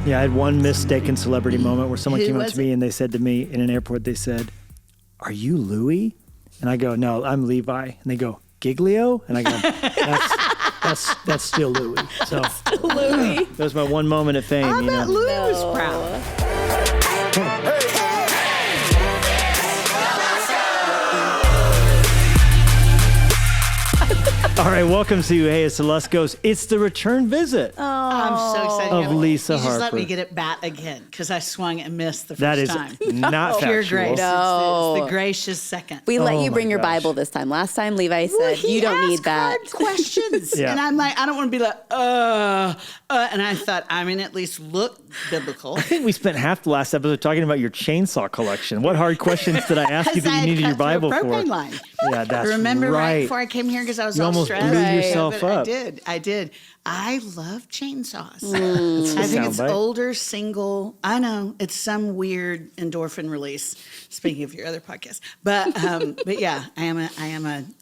Yeah, I had one mistaken celebrity moment where someone came up to me and they said to me in an airport, they said, "Are you Louis?" And I go, "No, I'm Levi." And they go, "Giglio?" And I go, that's still Louis. So Still Louis. that was my one moment of fame. I bet Louis was proud. All right, welcome to Hey, it's the Luskos. It's the return visit I'm so excited. of Lisa You Harper. just let me get it bat again because I swung and missed the first That is time. not Pure factual. grace. No. It's the gracious second. We let Oh you my bring your gosh. Bible this time. Last time, Levi said, He you don't need asked that. hard questions. Yeah. And I'm like, I don't want to be like, and I thought, I mean, at least look biblical. I think we spent half the last episode talking about your chainsaw collection. What hard questions did I ask you that you needed your Bible for? propane line. Yeah, that's Remember right. before I came here because I was You all almost stressed? blew Right. yourself But up. I did. I love chainsaws. That's I a think it's soundbite. older, single. I know it's some weird endorphin release. Speaking of your other podcast, but yeah, I am a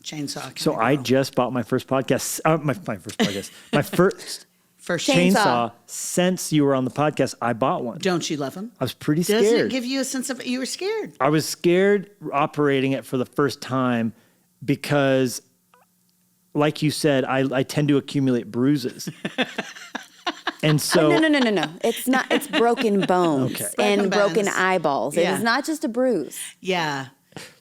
chainsaw. Kind So of I girl. just bought my first podcast. My first podcast. My first first Chainsaw. chainsaw since you were on the podcast. I bought one. Don't you love them? I was pretty Doesn't scared. it give you a sense of you were scared? I was scared operating it for the first time because, like you said, I tend to accumulate bruises. And so No. It's not. It's broken bones Okay. and Broken broken bones. eyeballs. Yeah. It is not just a bruise. Yeah.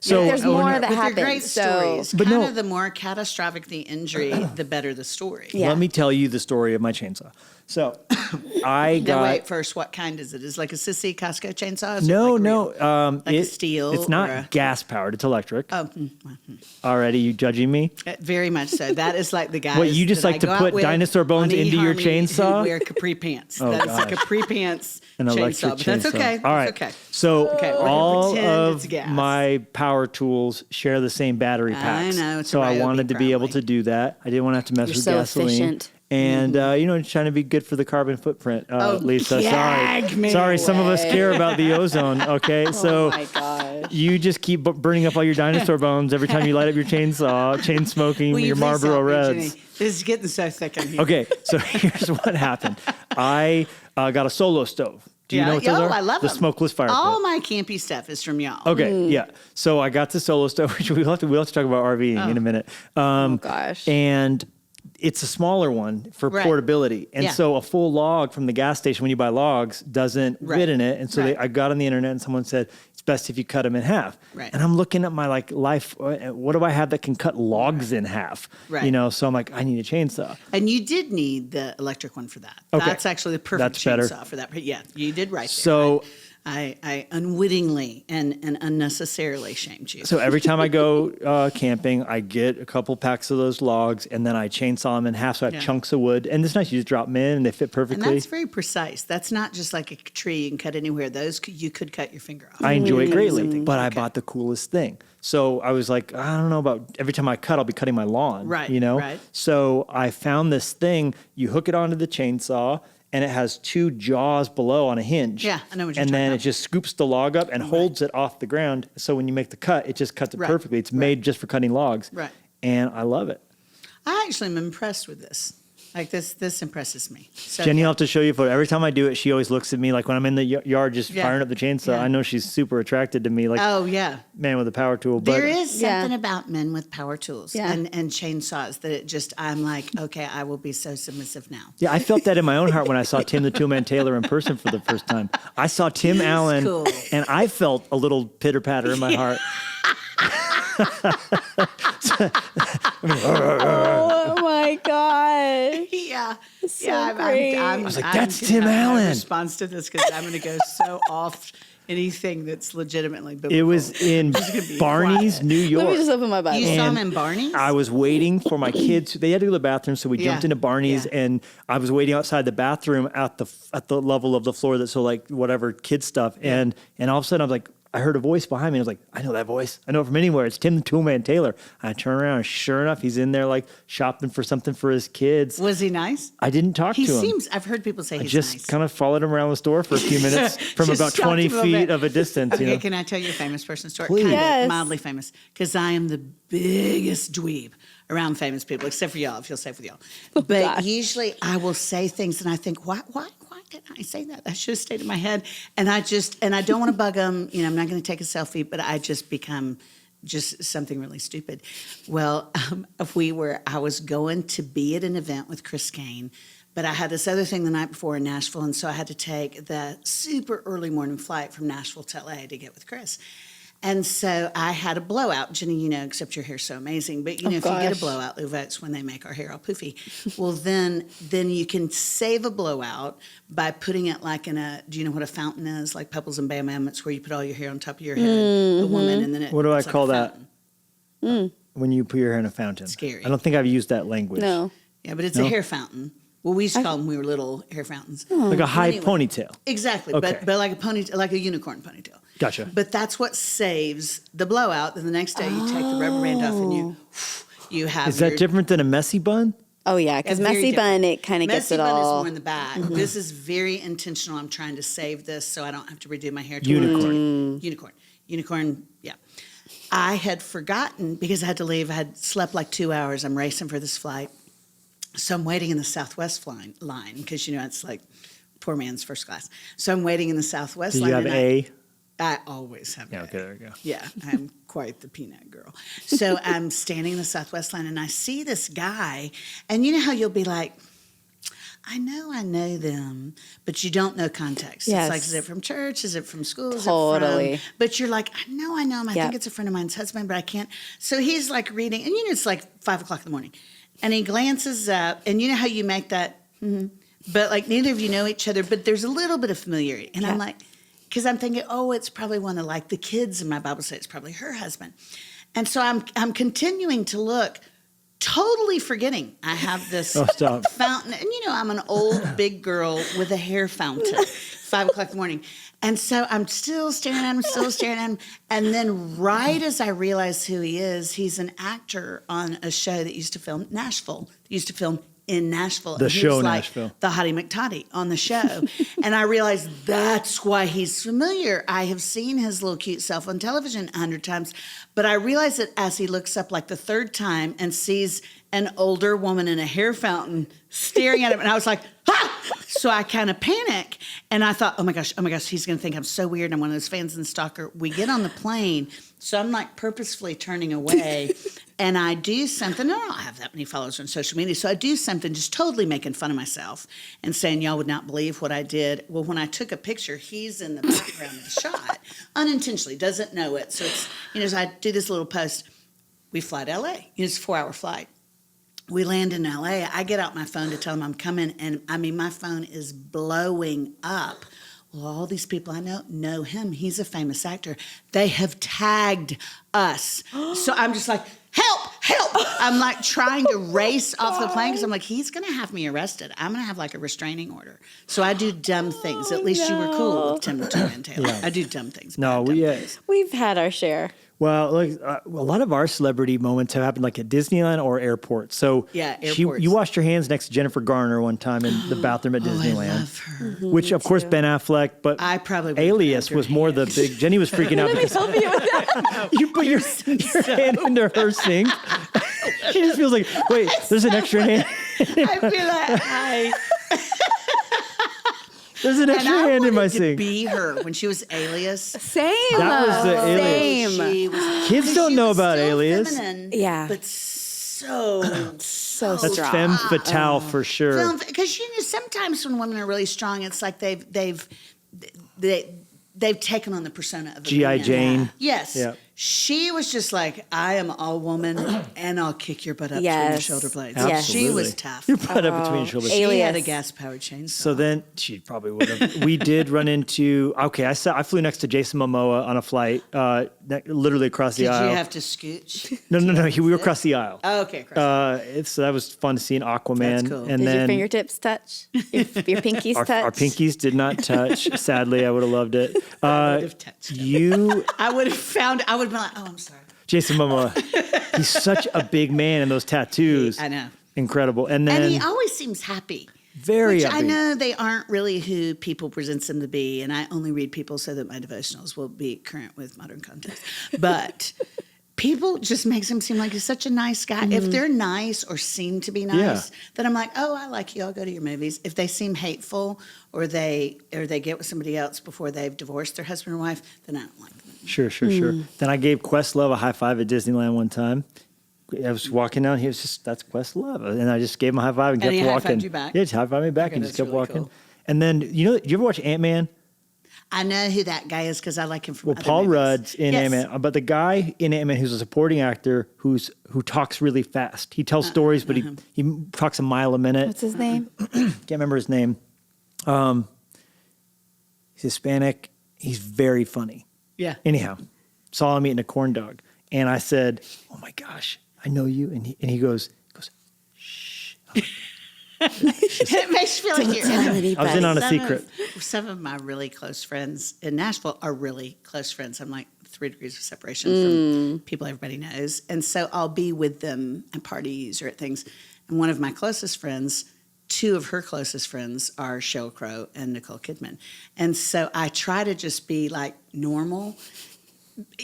So- There's Oh, more no. that But happens. they're great stories. But Kind no. of the more catastrophic the injury, the better the story. Yeah. let me tell you the story of my chainsaw. So I Now got wait, first, what kind is it? Is it like a sissy Costco chainsaw? Is it no. like real? Like a steel It's or not a- gas powered. It's electric. Oh, Already, you judging me? very much so. That is like the guys. What, you just that like I to go out put with dinosaur bones on into your eHarmony chainsaw? Who wear capri pants. Oh, That is a gosh. capri pants An electric chainsaw. But that's chainsaw. okay. All right. That's okay. So Okay, we're gonna all pretend of it's gas. my power tools share the same battery I packs. know, it's so a I Ryobi wanted to be able probably. to do that. I didn't want to have to mess You're with so gasoline. efficient. And trying to be good for the carbon footprint, Lisa. gag me Sorry, some of us away. care about the ozone. Okay, Oh so my gosh. you just keep burning up all your dinosaur bones every time you light up your chainsaw, chain smoking Will you your please Marlboro help me, Reds. Jennie? This is getting so thick in here. Okay, so here's what happened. I got a solo stove. Do you know what those are? I love the them. smokeless fire All pit. my campy stuff is from y'all. Okay, yeah. So I got the solo stove, which we'll have to talk about RVing in a minute. Oh gosh. And it's a smaller one for Right. portability. And Yeah. so a full log from the gas station when you buy logs doesn't Right. fit in it. And so Right. I got on the internet and someone said, it's best if you cut them in half. Right. And I'm looking at my life. What do I have that can cut logs in half? Right. So I'm like, I need a chainsaw. And you did need the electric one for that. Okay. That's actually the perfect That's better. chainsaw for that. But yeah, you did right there. So- I unwittingly and unnecessarily shamed you. So every time I go camping, I get a couple packs of those logs and then I chainsaw them in half. So I have Yeah. chunks of wood. And it's nice. You just drop them in and they fit and perfectly. that's very precise. That's not just like a tree you can cut anywhere. You could cut your finger off. I enjoy it greatly, Something. but I Okay. bought the coolest thing. So I was like, I don't know about every time I cut, I'll be cutting my lawn. Right, You know? right. So I found this thing. You hook it onto the chainsaw and it has two jaws below on a hinge. Yeah, I know what you're And talking then about. it just scoops the log up and holds it off the ground. So when you make the cut, it just cuts it Right, perfectly. It's right. made just for cutting logs. Right. And I love it. I actually am impressed with this. Like this impresses me. So Jennie, I'll have to show you a photo. Every time I do it, she always looks at me like when I'm in the yard just Yeah. firing up the chainsaw. Yeah. I know she's super attracted to me, like Oh yeah. man with a power tool. But There is Yeah. something about men with power tools Yeah. and chainsaws that it just I'm like, okay, I will be so submissive now. yeah, I felt that in my own heart when I saw Tim the Toolman Taylor in person for the first time. I saw Tim Allen, cool. and I felt a little pitter patter in my heart. Oh my gosh. Yeah, So yeah. great. I was like, I'm "That's gonna Tim have my Allen." response to this because I'm going to go so off anything that's legitimately biblical. It was in gonna be Barney's, quiet. New Let me York. just open my Bible. You saw him And in Barney's? I was waiting for my kids. They had to go to the bathroom, so we jumped Yeah. into Barney's, Yeah. and I was waiting outside the bathroom at the level of the floor that's so like whatever kid stuff, and all of a sudden I was like, I heard a voice behind me. I was like, I know that voice. I know it from anywhere. It's Tim the Toolman Taylor. And I turn around, and sure enough, he's in there like shopping for something for his kids. Was he nice? I didn't talk He to him. seems. I've heard people say I he's just nice. kind of followed him around the store for a few minutes from Just about stalked 20 him a little feet bit. of a distance. Okay, You know? can I tell you a famous person story? Please. Kind Yes. of mildly famous, because I am the biggest dweeb around famous people, except for y'all, if you'll say for y'all. But gosh. usually I will say things and I think, why didn't I say that? That should have stayed in my head. And I don't want to bug them. You know, I'm not going to take a selfie, but I just become just something really stupid. Well, I was going to be at an event with Chris Kane, but I had this other thing the night before in Nashville, and so I had to take the super early morning flight from Nashville to LA to get with Chris. And so I had a blowout. Jennie, you know, except your hair's so amazing. But, you know, if you get a blowout, it's when they make our hair all poofy. Well, then you can save a blowout by putting it like in do you know what a fountain is? Like Pebbles and Bam, it's where you put all your hair on top of your head, a woman, and then What do I it's like call a that? fountain. When you put your hair in a fountain. Scary. I don't think I've used that language. No. Yeah, but it's a hair fountain. Well, we used to call them when we were little hair fountains. Like a high Anyway. ponytail. Exactly, Okay. but like a ponytail, like a unicorn ponytail. Gotcha. But that's what saves the blowout. Then the next day you take the rubber band off and you have. Is that different than a messy bun? Oh, yeah, because It's very messy different. bun, it kind of gets Messy it bun is all. more in the back. This is very intentional. I'm trying to save this so I don't have to redo my hair. Unicorn. Yeah. I had forgotten because I had to leave. I had slept like 2 hours. I'm racing for this flight. So I'm waiting in the Southwest line because, you know, it's like poor man's first class. So I'm waiting in the Southwest Did line. you have and A? I always have Yeah, A. okay, there we go. Yeah, I'm quite the peanut girl. So I'm standing in the Southwest line and I see this guy, and you know how you'll be like, I know them, but you don't know context. Yes. It's like, is it from church? Is it from school? Is Totally. it from, but you're like, I know him. I think it's a friend of mine's husband, but I can't. So he's like reading, and you know, it's like 5 o'clock in the morning. And he glances up, and you know how you make that, but like neither of you know each other, but there's a little bit of familiarity. And I'm like, because I'm thinking, oh, it's probably one of like the kids in my Bible study. It's probably her husband. And so I'm continuing to look, totally forgetting I have this fountain. And you know, I'm an old big girl with a hair fountain, 5 o'clock in the morning. And so I'm still staring at him, And then right as I realize who he is, he's an actor on a show that used to film in Nashville. The And he show was like Nashville. the Hottie McToddy on the show. And I realized that's why he's familiar. I have seen his little cute self on television 100 times. But I realized that as he looks up like the third time and sees an older woman in a hair fountain staring at him, and I was like, ha! So I kind of panic. And I thought, oh my gosh, he's going to think I'm so weird. I'm one of those fans and stalker. We get on the plane. So I'm like purposefully turning away. And I do something. I don't have that many followers on social media. So I do something just totally making fun of myself and saying, y'all would not believe what I did. Well, when I took a picture, he's in the background of the shot unintentionally, doesn't know it. So it's, you know, as I do this little post, we fly to LA. It's a 4-hour flight. We land in LA. I get out my phone to tell them I'm coming. And I mean, my phone is blowing up. Well, all these people I know him. He's a famous actor. They have tagged us. So I'm just like, help. I'm like trying to race off the plane because I'm like, he's going to have me arrested. I'm going to have like a restraining order. So I do dumb things. At least you were cool with Tim the Toolman Taylor. Yeah. I do dumb things. We've had our share. Well, like a lot of our celebrity moments have happened like at Disneyland or airports. So airports. You washed your hands next to Jennifer Garner one time in the bathroom at Disneyland. I love her. Which, of course, Ben Affleck, but I probably Alias was more the big. Jennie was freaking out. Let me help you with that. You put your hand into her sink. She just feels like, wait, there's an extra hand. I feel like There's an extra hand in my sink. To be her when she was Alias. Same. That was the Alias. Same. Kids don't know about Alias. Yeah. But so That's strong. femme fatale for sure. Because you know, sometimes when women are really strong, it's like they've taken on the persona of a G.I. man. Jane. Yes. Yeah. She was just like, I am all woman, and I'll kick your butt up between your shoulder blades. Absolutely. She was tough. Your butt up between your shoulder blades. She had a gas-powered chainsaw. So then she probably would have. We did run into. Okay, I flew next to Jason Momoa on a flight, literally across the aisle. Did you have to scooch? No. We were across the aisle. Oh, okay. So that was fun to see an Aquaman. That's cool. And Did then your fingertips touch? Your pinkies touch? our pinkies did not touch. Sadly, I would have loved it. I would have touched you. I would have been like, oh, I'm sorry. Jason Momoa. He's such a big man, and those tattoos. I know. Incredible. And then he always seems happy. Very Which happy. I know they aren't really who people presents them to be, and I only read people so that my devotionals will be current with modern context. But people just makes him seem like he's such a nice guy. If they're nice or seem to be nice, then I'm like, oh, I like you. I'll go to your movies. If they seem hateful or they get with somebody else before they've divorced their husband or wife, then I don't like them. Sure. Then I gave Questlove a high five at Disneyland one time. I was walking down. He was just, that's Questlove. And I just gave him a high five and kept he walking. high-fived you back? Yeah, he high-fived me back Okay, and just that's kept really walking. cool. And then, you ever watch Ant-Man? I know who that guy is because I like him from Well, other Paul movies. Rudd's in Yes. Ant-Man, but the guy in Ant-Man who's a supporting actor who talks really fast. He tells stories, but he talks a mile a minute. What's his name? Can't remember his name. He's Hispanic. He's very funny. Yeah. Anyhow, saw him eating a corn dog, and I said, "Oh my gosh, I know you." And he goes, "Shh." It makes you feel like you're in I was in on a Some secret. Some of my really close friends in Nashville are really close friends. I'm like 3 degrees of separation from people everybody knows. And so I'll be with them at parties or at things. And one of my closest friends, 2 of her closest friends are Sheryl Crow and Nicole Kidman. And so I try to just be like normal,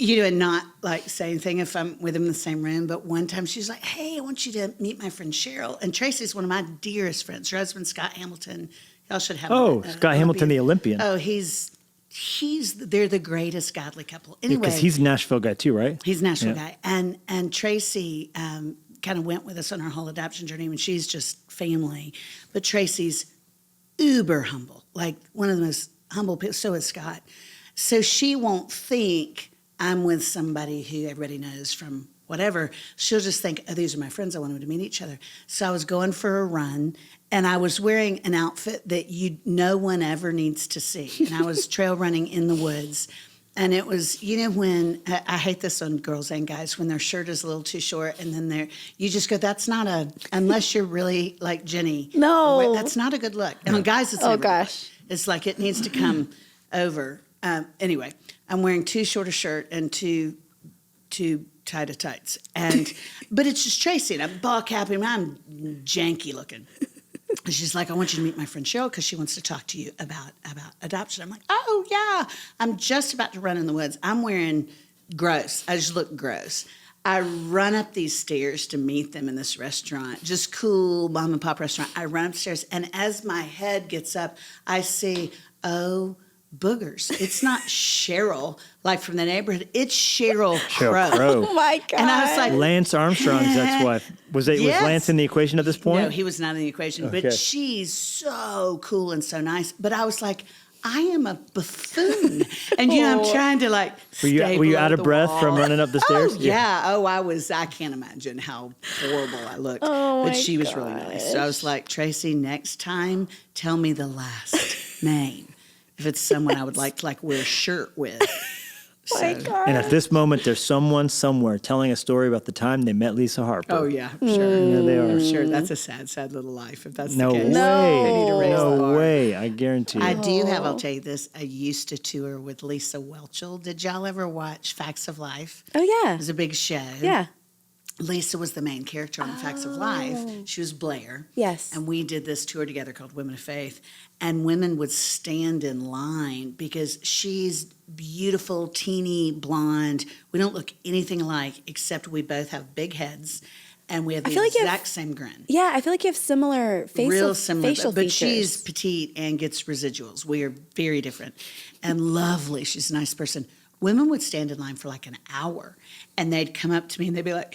and not like say anything if I'm with them in the same room. But one time she's like, hey, I want you to meet my friend Cheryl. And Tracy's one of my dearest friends. Her husband, Scott Hamilton. Y'all should have Scott Hamilton, the Olympian. Oh, they're the greatest godly couple. Anyway, Because he's a Nashville guy too, right? he's a Nashville Yeah. guy. And Tracy kind of went with us on our whole adoption journey when she's just family. But Tracy's uber humble, like one of the most humble people. So is Scott. So she won't think I'm with somebody who everybody knows from whatever. She'll just think, oh, these are my friends. I want them to meet each other. So I was going for a run, and I was wearing an outfit that no one ever needs to see. And I was trail running in the woods. And it was, when, I hate this on girls and guys, when their shirt is a little too short and then you just go, that's not unless you're really like Jennie. No. That's not a good look. And on guys, it's Oh, never a good gosh. look. It's like it needs to come over. Anyway, I'm wearing too short a shirt and too tight of tights. But it's just Tracy, and I'm ball capping, I'm janky looking. And she's like, I want you to meet my friend Cheryl because she wants to talk to you about adoption. I'm like, oh, yeah. I'm just about to run in the woods. I'm wearing gross. I just look gross. I run up these stairs to meet them in this restaurant, just cool mom and pop restaurant. I run upstairs, and as my head gets up, I see, oh, boogers. It's not Cheryl, like from the neighborhood. It's Cheryl Crow. Oh my God. And I was like, Lance Armstrong's ex-wife. Was Yes. Lance in the equation at this point? no, he was not in the equation, Okay. but she's so cool and so nice. But I was like, I am a buffoon. And, I'm trying to like, Were you stay below out of the breath wall. from running up the stairs? Oh, yeah. I can't imagine how horrible I looked. Oh, but my she was really nice. So I was like, Tracy, next time, tell me the last name. If it's someone I would like to wear a shirt with. My So- God. And at this moment, there's someone somewhere telling a story about the time they met Lisa Harper. Oh, yeah, sure. Yeah, they are. Sure, that's a sad, sad little life if that's No the way. case. They need to raise the No bar. way. I guarantee I you. do have, I'll tell you this, I used to tour with Lisa Welchel. Did y'all ever watch Facts of Life? Oh, yeah. It was a big show. Yeah. Lisa was the main character on Facts of Life. She was Blair. Yes. And we did this tour together called Women of Faith. And women would stand in line because she's beautiful, teeny, blonde. We don't look anything alike, except we both have big heads and we have the feel like you have- exact same grin. Yeah, I feel like you have similar Real similar, facial but features. she's petite and gets residuals. We are very different and lovely. She's a nice person. Women would stand in line for like an hour and they'd come up to me and they'd be like,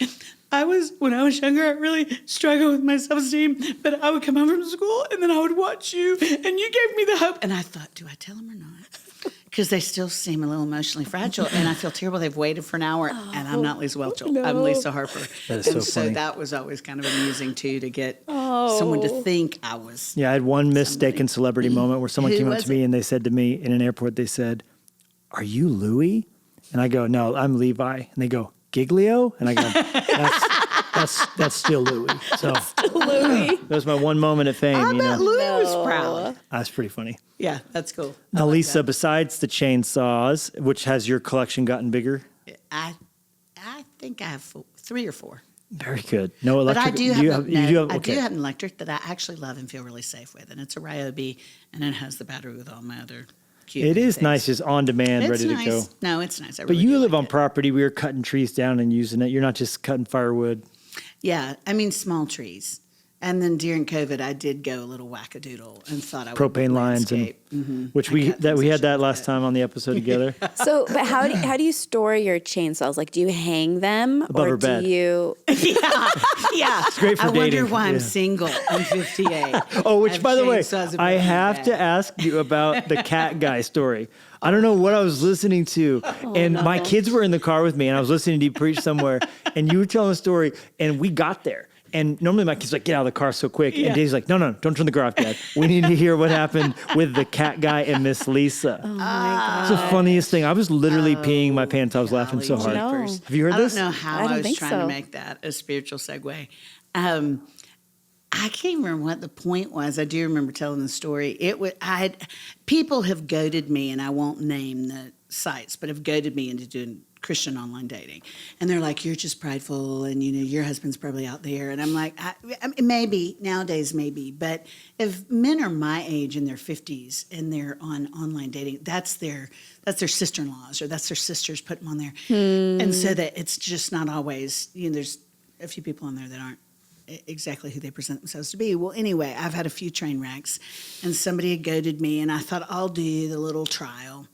when I was younger, I really struggled with my self-esteem, but I would come home from school and then I would watch you and you gave me the hope. And I thought, do I tell them or not? Because they still seem a little emotionally fragile and I feel terrible. They've waited for an hour and I'm not Lisa Welchel. I'm no. Lisa Harper. That is and so funny. that was always kind of amusing too, to get someone to think I was. Yeah, I had one mistaken celebrity moment where someone Who came up was to me it? and they said to me in an airport, they said, "Are you Louis?" And I go, "No, I'm Levi." And they go, "Giglio?" And I go, that's still Louis. So Louis. that was my one moment of fame. I you bet know, Louis was proud. that's pretty funny. Yeah, that's cool. Now, Lisa, besides the chainsaws, which has your collection gotten bigger? I think I have 3 or 4. Very good. No But electric. I do have, I okay. do have an electric that I actually love and feel really safe with, and it's a Ryobi, and it has the battery with all my other cute. It is things. nice, just on demand, It's ready nice. to go. No, it's nice. I But really you do live like on it. property. We were cutting trees down and using it. You're not just cutting firewood. Yeah, I mean small trees. And then during COVID, I did go a little wackadoodle and thought I would Propane lines and landscape. which I we cut things we I had that shouldn't last cut. time on the episode together. So, but how do you store your chainsaws? Like, do you hang them Above or her bed. do you? Yeah, it's great for I wonder dating, why yeah. I'm single. I'm 58. Oh, I which have by the way, chainsaws above I my have bed. to ask you about the cat guy story. I don't know what I was listening to, and my kids were in the car with me, and I was listening to you preach somewhere, and you were telling a story, and we got there. And normally my kids are like, get out of the car so quick. And Dave's like, no, don't turn the car off, Dad. We need to hear what happened with the cat guy and Miss Lisa. Oh my It's the funniest thing. I was literally peeing my pants. I was Golly laughing so hard. No. jeepers. Have you heard I this? don't know how I I, don't was think trying so. to make that a spiritual segue. I can't remember what the point was. I do remember telling the story. People have goaded me, and I won't name the sites, but have goaded me into doing Christian online dating. And they're like, you're just prideful, and your husband's probably out there. And I'm like, I mean, maybe nowadays, maybe, but if men are my age in their 50s and they're on online dating, that's their sister-in-laws or that's their sisters putting them on there. And so that it's just not always, there's a few people on there that aren't exactly who they present themselves to be. Well, anyway, I've had a few train wrecks, and somebody had goaded me, and I thought I'll do the little trial.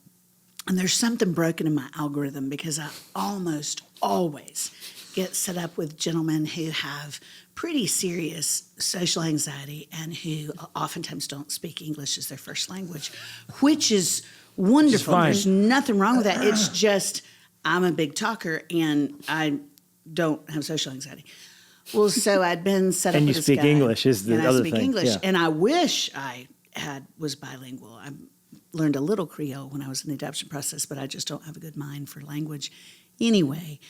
And there's something broken in my algorithm because I almost always get set up with gentlemen who have pretty serious social anxiety and who oftentimes don't speak English as their first language, which is wonderful. fine. There's nothing wrong with that. It's just I'm a big talker and I don't have social anxiety. Well, so I'd been set up And with you this speak guy, English is the and other I speak thing, English, yeah. and I wish I was bilingual. I learned a little Creole when I was in the adoption process, but I just don't have a good mind for language. Anyway,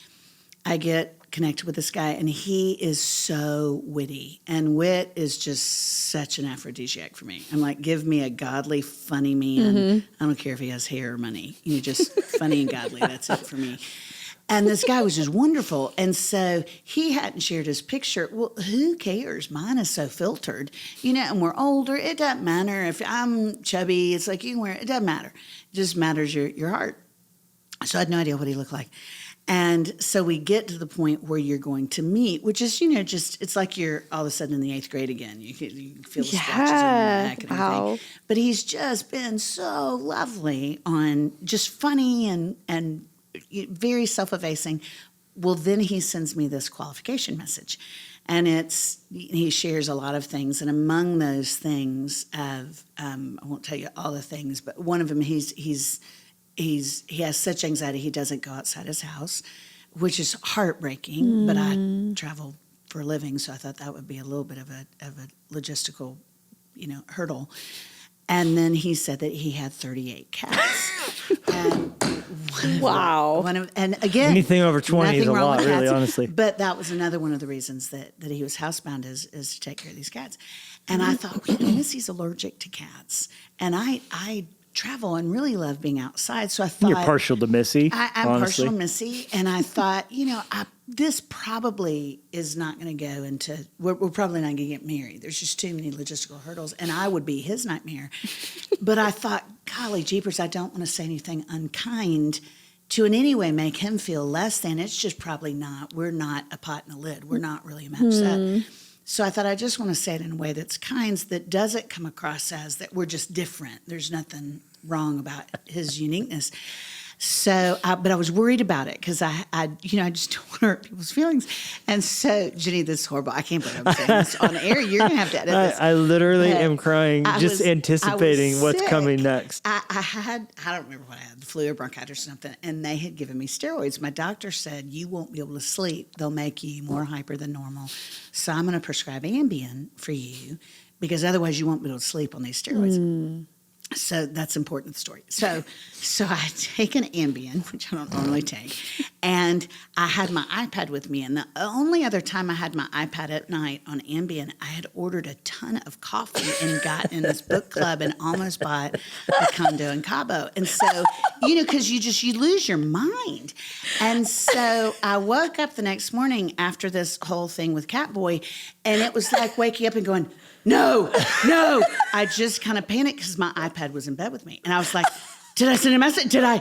I get connected with this guy, and he is so witty, and wit is just such an aphrodisiac for me. I'm like, give me a godly, funny man. I don't care if he has hair or money. Just funny and godly. That's it for me. And this guy was just wonderful. And so he hadn't shared his picture. Well, who cares? Mine is so filtered. And we're older. It doesn't matter. If I'm chubby, it's like you can wear it. It doesn't matter. It just matters your heart. So I had no idea what he looked like. And so we get to the point where you're going to meet, which is, just, it's like you're all of a sudden in the 8th grade again. You can feel the splotches on your neck and Wow. everything. But he's just been so lovely on just funny and very self-effacing. Well, then he sends me this qualification message, and he shares a lot of things, and among those things, I won't tell you all the things, but one of them, he has such anxiety he doesn't go outside his house, which is heartbreaking. But I travel for a living, so I thought that would be a little bit of a logistical, hurdle. And then he said that he had 38 cats. And Wow. and again, Anything over 20 is nothing a wrong lot, with really, cats, honestly. But that was another one of the reasons that he was housebound is to take care of these cats. And I thought, Missy's allergic to cats, and I travel and really love being outside. So I thought You're partial to Missy, I'm honestly. partial to Missy, and I thought, this probably is not going to go into. We're probably not going to get married. There's just too many logistical hurdles, and I would be his nightmare. But I thought, golly jeepers, I don't want to say anything unkind to in any way make him feel less than. It's just probably not. We're not a pot and a lid. We're not really a match set. So I thought I just want to say it in a way that's kind, that doesn't come across as that we're just different. There's nothing wrong about his uniqueness. So, but I was worried about it because I just don't want to hurt people's feelings. And so, Jennie, this is horrible. I can't believe I'm saying this on air. You're going to have to edit this. I literally But am crying, just anticipating I was what's sick. coming next. I don't remember what I had, the flu or bronchitis or something, and they had given me steroids. My doctor said, you won't be able to sleep. They'll make you more hyper than normal. So I'm going to prescribe Ambien for you because otherwise you won't be able to sleep on these steroids. So that's important to the story. So I take an Ambien, which I don't normally take, and I had my iPad with me. And the only other time I had my iPad at night on Ambien, I had ordered a ton of coffee and got in this book club and almost bought a condo in Cabo. And so, because you lose your mind. And so I woke up the next morning after this whole thing with Catboy, and it was like waking up and going, no. I just kind of panicked because my iPad was in bed with me. And I was like, did I send a message? I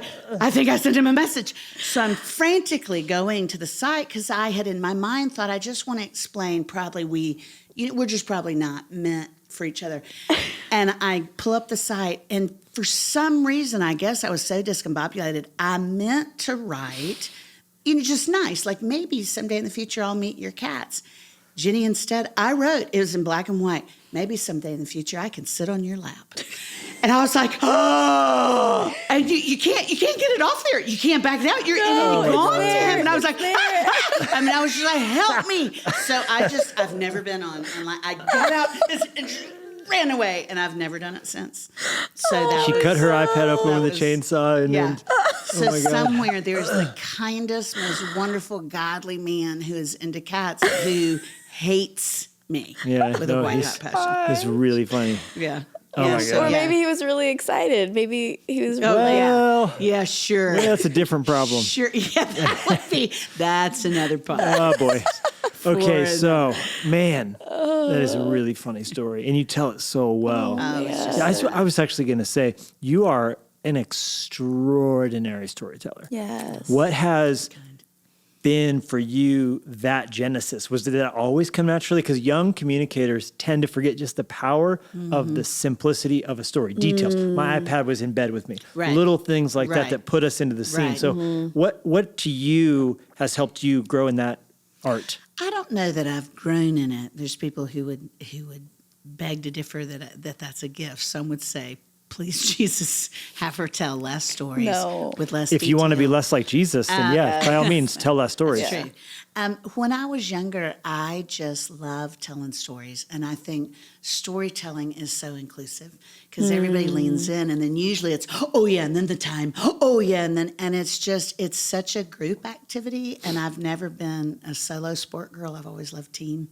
think I sent him a message. So I'm frantically going to the site because I had in my mind thought I just want to explain probably we're just probably not meant for each other. And I pull up the site, and for some reason, I guess I was so discombobulated, I meant to write, just nice, like maybe someday in the future I'll meet your cats. Jennie, instead, I wrote, it was in black and white, maybe someday in the future I can sit on your lap. And I was like, oh, and you can't get it off there. You can't back it out. You're gone to him. And I was like, I was just like, help me. So I've never been online. I got out and ran away, and I've never done it since. So she cut her iPad open with a chainsaw, and then, so somewhere there's the kindest, most wonderful, godly man who is into cats who hates me with a white hot passion. It's really funny. Yeah. Oh my God. Or maybe he was really excited. Maybe he was really. Yeah, sure. Yeah, that's a different problem. Sure. Yeah, that's another problem. Oh boy. Okay, so man, that is a really funny story, and you tell it so well. I was actually going to say you are an extraordinary storyteller. Yes. What has been for you that genesis? Did that always come naturally? Because young communicators tend to forget just the power of the simplicity of a story. Details. My iPad was in bed with me. Right. Little things like that put us into the scene. Right. So what to you has helped you grow in that art? I don't know that I've grown in it. There's people who would beg to differ that that's a gift. Some would say, please, Jesus, have her tell less stories with less If detail. you want to be less like Jesus, then by all means, tell less stories. That's true. When I was younger, I just loved telling stories. And I think storytelling is so inclusive because everybody leans in, and then usually it's, oh yeah, and then the time, oh yeah, and it's such a group activity. And I've never been a solo sport girl. I've always loved team.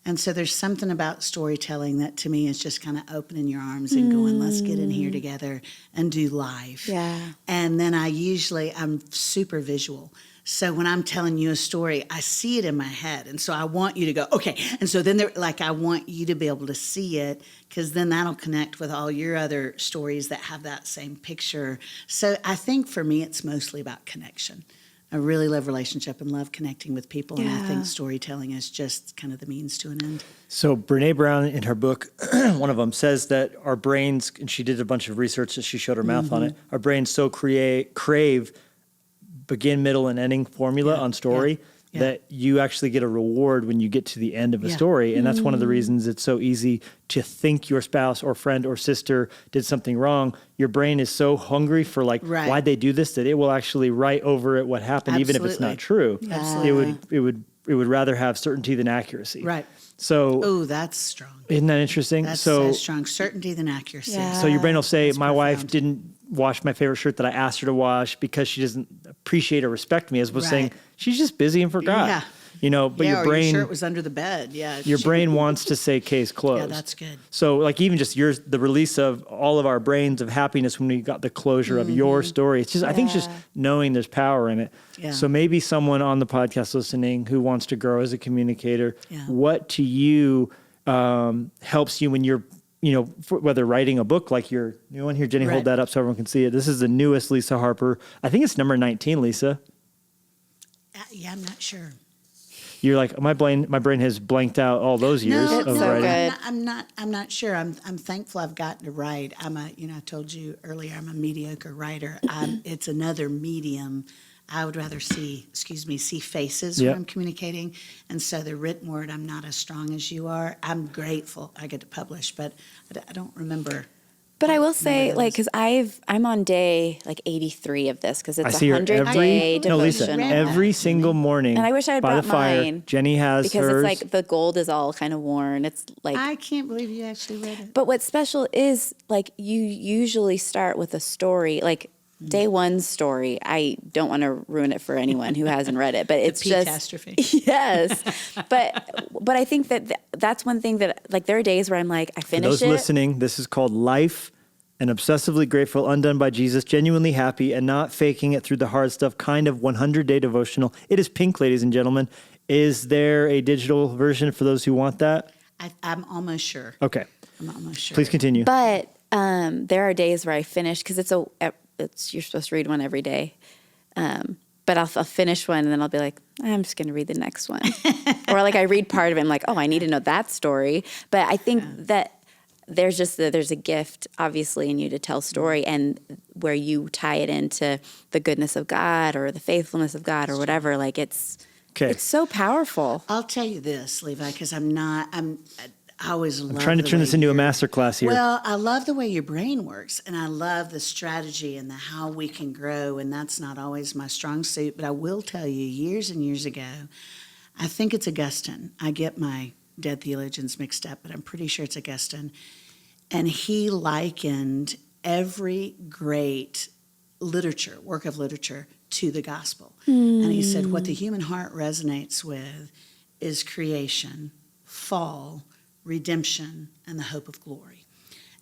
And so there's something about storytelling that to me is just kind of opening your arms and going, let's get in here together and do live. Yeah. And then I'm super visual. So when I'm telling you a story, I see it in my head. And so I want you to go, okay. And so then I want you to be able to see it because then that'll connect with all your other stories that have that same picture. So I think for me, it's mostly about connection. I really love relationship and love connecting with people. And I think storytelling is just kind of the means to an end. So Brene Brown in her book, one of them says that our brains, and she did a bunch of research that she showed her mouth on it, our brains so crave begin, middle, and ending formula on story that you actually get a reward when you get to the end of a story. And that's one of the reasons it's so easy to think your spouse or friend or sister did something wrong. Your brain is so hungry for why'd they do this that it will actually write over it what happened, even if it's not true. It would rather have certainty than accuracy. Right. So, oh, that's strong. Isn't that interesting? That's so strong. Certainty than accuracy. Yeah. So your brain will say, my wife profound. didn't wash my favorite shirt that I asked her to wash because she doesn't appreciate or respect me, as opposed to saying, she's just busy and forgot. Yeah. But your brain, your shirt was under the bed. Yeah. your brain wants to say case closed. Yeah, that's good. So even just the release of all of our brains of happiness when we got the closure of your story. It's just, I think it's just knowing there's power in it. Yeah. So maybe someone on the podcast listening who wants to grow as a communicator, what to you helps you when you're, whether writing a book like your new one here, Jennie, hold that up so everyone can see it. This is the newest Lisa Harper. I think it's number 19, Lisa. I'm not sure. You're like, my brain has blanked out all those years of writing. I'm not sure. I'm thankful I've gotten to write. I told you earlier, I'm a mediocre writer. It's another medium. I would rather see faces when I'm communicating. And so the written word, I'm not as strong as you are. I'm grateful I get to publish, but I don't remember. But I will say, because I'm on day 83 of this because it's a 100-day devotion. Lisa, every single morning. And I wish I had by brought the fire, mine. Jennie has because hers. it's the gold is all kind of worn. It's I can't believe you actually read it. But what's special is you usually start with a story, day one's story. I don't want to ruin it for anyone who hasn't read it, but it's just catastrophe. Yes, but I think that's one thing that there are days where I'm I finish For those it. listening, this is called Life and Obsessively Grateful, Undone by Jesus, Genuinely Happy, and Not Faking It Through the Hard Stuff, kind of 100-day devotional. It is pink, ladies and gentlemen. Is there a digital version for those who want that? I'm almost sure. Okay. I'm almost sure. Please continue. But there are days where I finish because you're supposed to read one every day. But I'll finish one and then I'll be like, I'm just going to read the next one. Or like I read part of it and I'm like, oh, I need to know that story. But I think that there's a gift obviously in you to tell story, and where you tie it into the goodness of God or the faithfulness of God or whatever. Like it's so powerful. I'll tell you this, Levi, because I always love. I'm trying to turn this into a master class here. Well, I love the way your brain works, and I love the strategy and the how we can grow, and that's not always my strong suit. But I will tell you, years and years ago, I think it's Augustine. I get my dead theologians mixed up, but I'm pretty sure it's Augustine. And he likened every great work of literature, to the gospel. And he said, what the human heart resonates with is creation, fall, redemption, and the hope of glory.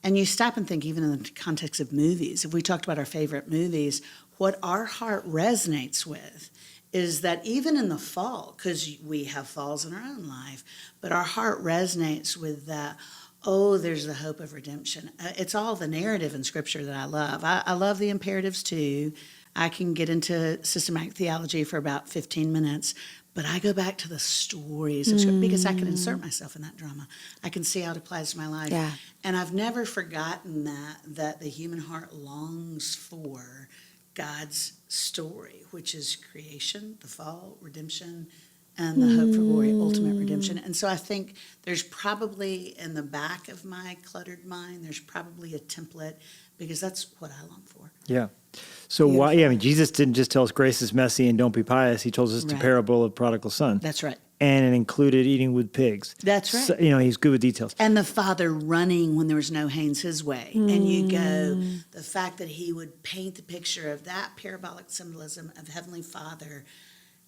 And you stop and think, even in the context of movies, if we talked about our favorite movies, what our heart resonates with is that even in the fall, because we have falls in our own life, but our heart resonates with that, oh, there's the hope of redemption. It's all the narrative in Scripture that I love. I love the imperatives too. I can get into systematic theology for about 15 minutes, but I go back to the stories of Scripture because I can insert myself in that drama. I can see how it applies to my life. Yeah. And I've never forgotten that the human heart longs for God's story, which is creation, the fall, redemption, and the hope for glory, ultimate redemption. And so I think there's probably in the back of my cluttered mind, there's probably a template, because that's what I long for. Yeah. So why? Yeah, I mean, Jesus didn't just tell us grace is messy and don't be pious. He told us the parable of prodigal son. That's right. And it included eating with pigs. That's right. So, he's good with details. And the father running when there was no Haynes his way. And you go, the fact that he would paint the picture of that parabolic symbolism of Heavenly Father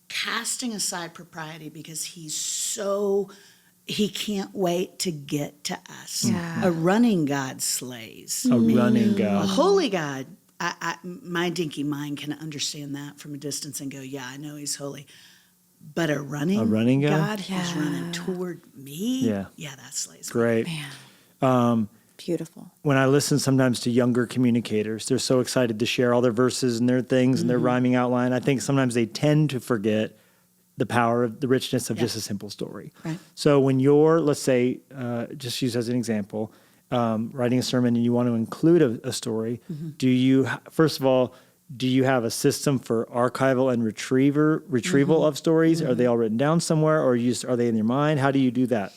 casting aside propriety because he can't wait to get to us. Yeah. A running God slays. A running A God. holy God, my dinky mind can understand that from a distance and go, yeah, I know he's holy. But a running God? who's running toward me, Yeah. that slays me. Great. Man. Beautiful. When I listen sometimes to younger communicators, they're so excited to share all their verses and their things and their rhyming outline. I think sometimes they tend to forget the power of the richness of just a simple story. Right. So when you're, let's say, just use as an example, writing a sermon and you want to include a story, do you, first of all, do you have a system for archival and retrieval of stories? Are they all written down somewhere, or are they in your mind? How do you do that?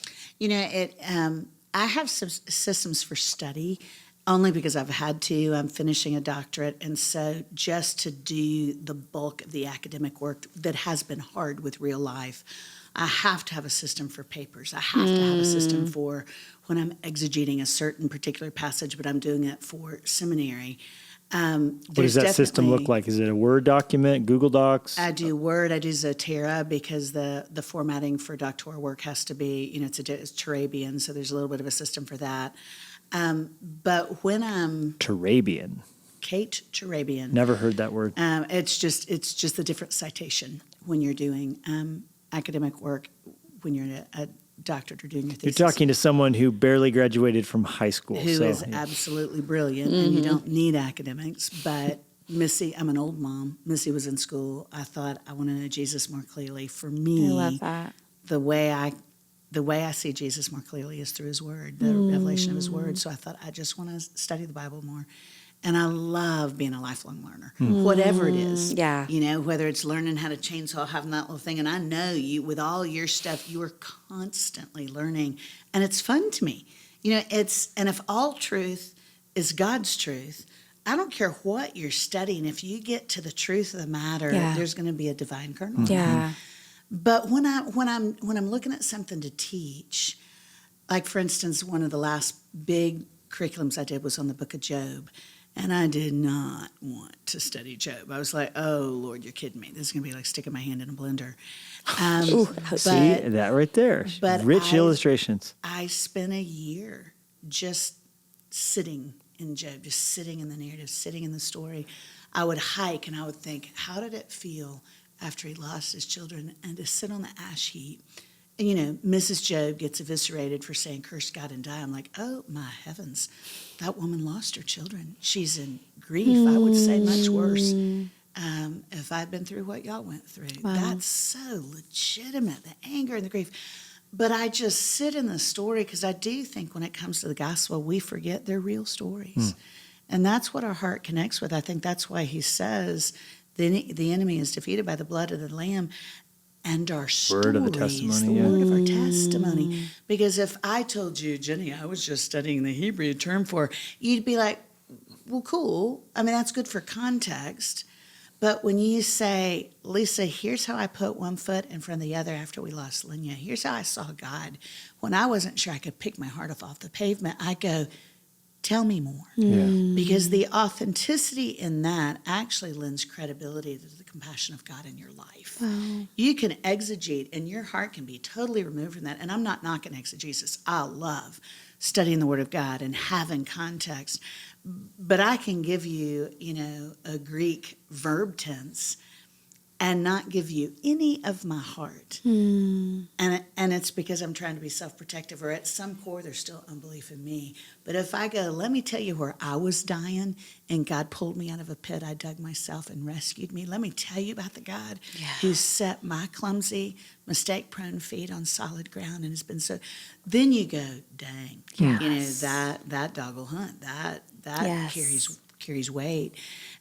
I have some systems for study only because I've had to. I'm finishing a doctorate, and so just to do the bulk of the academic work that has been hard with real life, I have to have a system for papers. I have to have a system for when I'm exegeting a certain particular passage, but I'm doing it for seminary. What does that system look like? Is it a Word document, Google Docs? I do Word. I do Zotera because the formatting for doctoral work has to be, it's Turabian, so there's a little bit of a system for that. But when I'm Turabian. Kate Turabian. Never heard that word. It's just the different citation when you're doing academic work, when you're a doctorate or doing your thesis. You're talking to someone who barely graduated from high school. Who is absolutely brilliant, and you don't need academics. But Missy, I'm an old mom. Missy was in school. I thought, I want to know Jesus more clearly. For me, I love that. The way I see Jesus more clearly is through his word, the revelation of his word. So I thought, I just want to study the Bible more. And I love being a lifelong learner, whatever it is. Yeah. Whether it's learning how to chainsaw, having that little thing. And I know you, with all your stuff, you are constantly learning. And it's fun to me. And if all truth is God's truth, I don't care what you're studying. If you get to the truth of the matter, there's going to be a divine kernel. Yeah. But when I'm looking at something to teach, like for instance, one of the last big curriculums I did was on the book of Job. And I did not want to study Job. I was like, oh, Lord, you're kidding me. This is going to be like sticking my hand in a blender. See, that right there. Rich illustrations. I spent a year just sitting in Job, just sitting in the narrative, sitting in the story. I would hike and I would think, how did it feel after he lost his children? And to sit on the ash heap Mrs. Job gets eviscerated for saying, curse God and die. I'm like, oh, my heavens, that woman lost her children. She's in grief. I would say much worse if I'd been through what y'all went through. Wow. That's so legitimate, the anger and the grief. But I just sit in the story because I do think when it comes to the gospel, we forget they're real stories. And that's what our heart connects with. I think that's why he says the enemy is defeated by the blood of the Lamb and our stories, Word of the testimony, the word of our testimony. Because if I told you, Jennie, I was just studying the Hebrew term for, you'd be like, well, cool. I mean, that's good for context. But when you say, Lisa, here's how I put one foot in front of the other after we lost Linya. Here's how I saw God. When I wasn't sure I could pick my heart off the pavement, I go, tell me more. Yeah. Because the authenticity in that actually lends credibility to the compassion of God in your life. Wow. You can exegete, and your heart can be totally removed from that. And I'm not knocking exegesis. I love studying the Word of God and having context. But I can give you, a Greek verb tense and not give you any of my heart. And it's because I'm trying to be self-protective, or at some core there's still unbelief in me. But if I go, let me tell you where I was dying and God pulled me out of a pit I dug myself and rescued me. Let me tell you about the God who set my clumsy, mistake-prone feet on solid ground and has been so. Then you go, dang, that dog will hunt. That carries weight.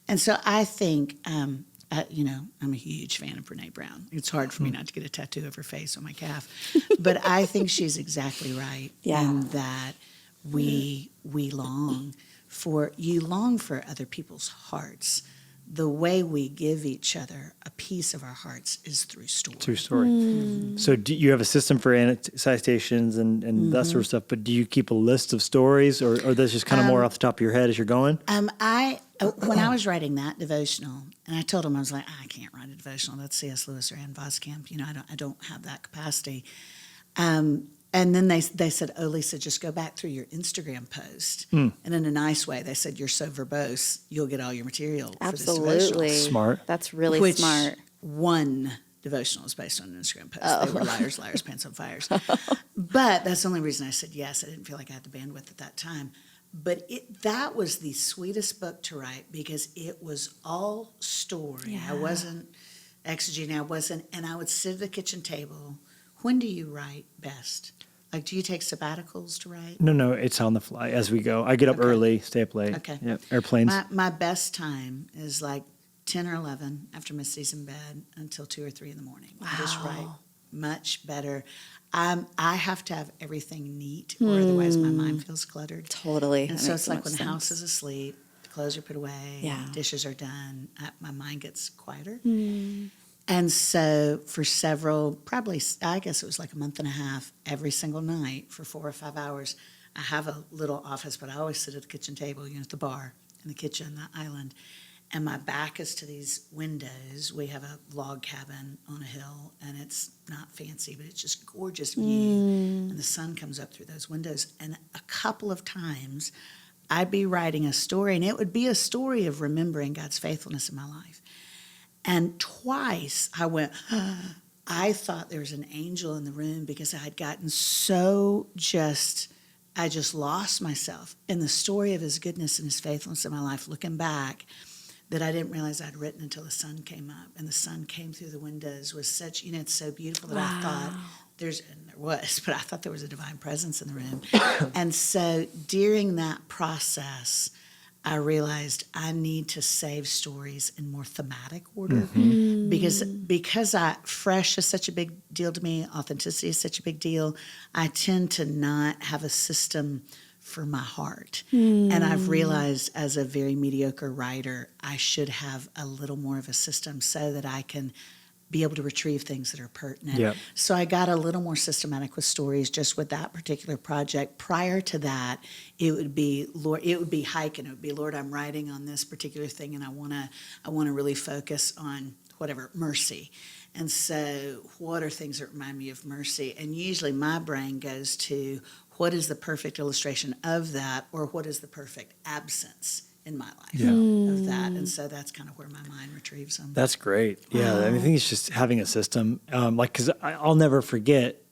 And so I think. I'm a huge fan of Brene Brown. It's hard for me not to get a tattoo of her face on my calf. But I think she's exactly right in that we long for other people's hearts. The way we give each other a piece of our hearts is through story. True story. So do you have a system for citations and that sort of stuff, but do you keep a list of stories or that's just kind of more off the top of your head as you're going? When I was writing that devotional, and I told him, I was like, I can't write a devotional. That's C.S. Lewis or Ann Voskamp. I don't have that capacity. And then they said, oh, Lisa, just go back through your Instagram post. And in a nice way, they said, you're so verbose, you'll get all your material for this devotional. Absolutely. Smart. That's really smart. One devotional is based on an Instagram post. They were liars, liars, pants on fires. But that's the only reason I said yes. I didn't feel like I had the bandwidth at that time. But that was the sweetest book to write because it was all story. Yeah. I wasn't exegeting. And I would sit at the kitchen table. When do you write best? Like, do you take sabbaticals to write? No, it's on the fly as we go. I get up early, stay up late. Okay. Yep. Airplanes. My best time is like 10 or 11 after Missy's in bed until 2 or 3 in the morning. I just write much better. I have to have everything neat, or otherwise my mind feels cluttered. Totally. And That so makes it's so like much when the sense. house is asleep, the clothes are put away, dishes are done, my mind gets quieter. And so for probably, I guess it was like a month and a half, every single night for 4 or 5 hours, I have a little office, but I always sit at the kitchen table, at the bar, in the kitchen, the island. And my back is to these windows. We have a log cabin on a hill, and it's not fancy, but it's just gorgeous view. And the sun comes up through those windows. And a couple of times, I'd be writing a story, and it would be a story of remembering God's faithfulness in my life. And twice I went, I thought there was an angel in the room because I had gotten I just lost myself in the story of his goodness and his faithfulness in my life, looking back, that I didn't realize I'd written until the sun came up. And the sun came through the windows was such, it's so beautiful that I thought there was a divine presence in the room. And so during that process, I realized I need to save stories in more thematic order because fresh is such a big deal to me, authenticity is such a big deal. I tend to not have a system for my heart. And I've realized as a very mediocre writer, I should have a little more of a system so that I can be able to retrieve things that are pertinent. Yep. So I got a little more systematic with stories just with that particular project. Prior to that, it would be hiking. It would be, Lord, I'm writing on this particular thing and I want to really focus on whatever, mercy. And so what are things that remind me of mercy? And usually my brain goes to what is the perfect illustration of that, or what is the perfect absence in my life of that. And so that's kind of where my mind retrieves them. That's great. Yeah, I think it's just having a system. Because I'll never forget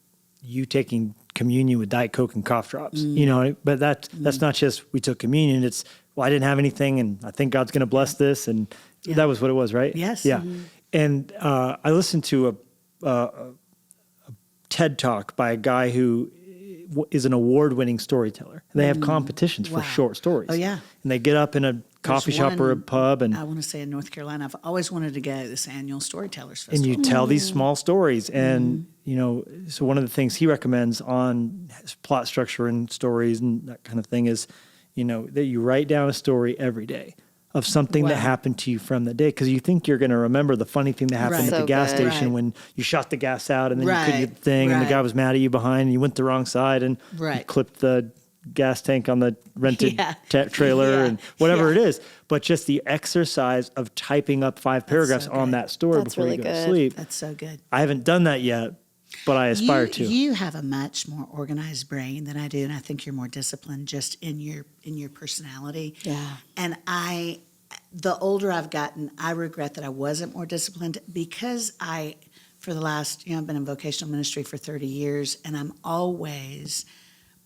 you taking communion with Diet Coke and cough drops, you know, but that's not just we took communion. It's, well, I didn't have anything and I think God's going to bless this. And that was what it was, right? Yes. Yeah. And I listened to a TED Talk by a guy who is an award-winning storyteller. They have competitions for short stories. Oh, yeah. And they get up in a coffee shop or a pub and I want to say in North Carolina, I've always wanted to go to this annual Storytellers Festival. and you tell these small stories. And, you know, so one of the things he recommends on plot structure and stories and that kind of thing is, you know, that you write down a story every day of something that happened to you from the day. Because you think you're going to remember the funny thing that happened Right. at the So gas good. station when you shot the gas out and then you couldn't get the thing and the Right. guy was mad at you behind and you went the wrong side and you Right. clipped the gas tank on the rented Yeah. trailer Yeah. and whatever Yeah. it is. But just the exercise of typing up 5 paragraphs so on good. that story That's before really you go to good. sleep. That's so good. I haven't done that yet, but I aspire to. You have a much more organized brain than I do, and I think you're more disciplined just in your personality. Yeah. And the older I've gotten, I regret that I wasn't more disciplined because for the last, I've been in vocational ministry for 30 years, and I'm always,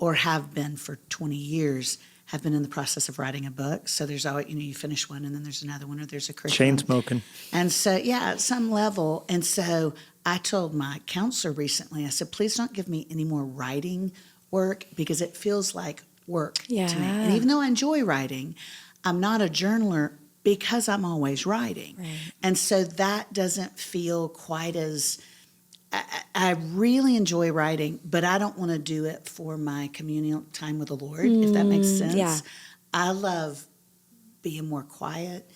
or have been for 20 years, have been in the process of writing a book. So there's always, you finish one and then there's another one or there's a curriculum. Chain smoking. And so, at some level. And so I told my counselor recently, I said, please don't give me any more writing work because it feels like work to me. Yeah. And even though I enjoy writing, I'm not a journaler because I'm always writing. Right. And so that doesn't feel quite as, I really enjoy writing, but I don't want to do it for my communal time with the Lord, if that makes sense. yeah. I love being more quiet,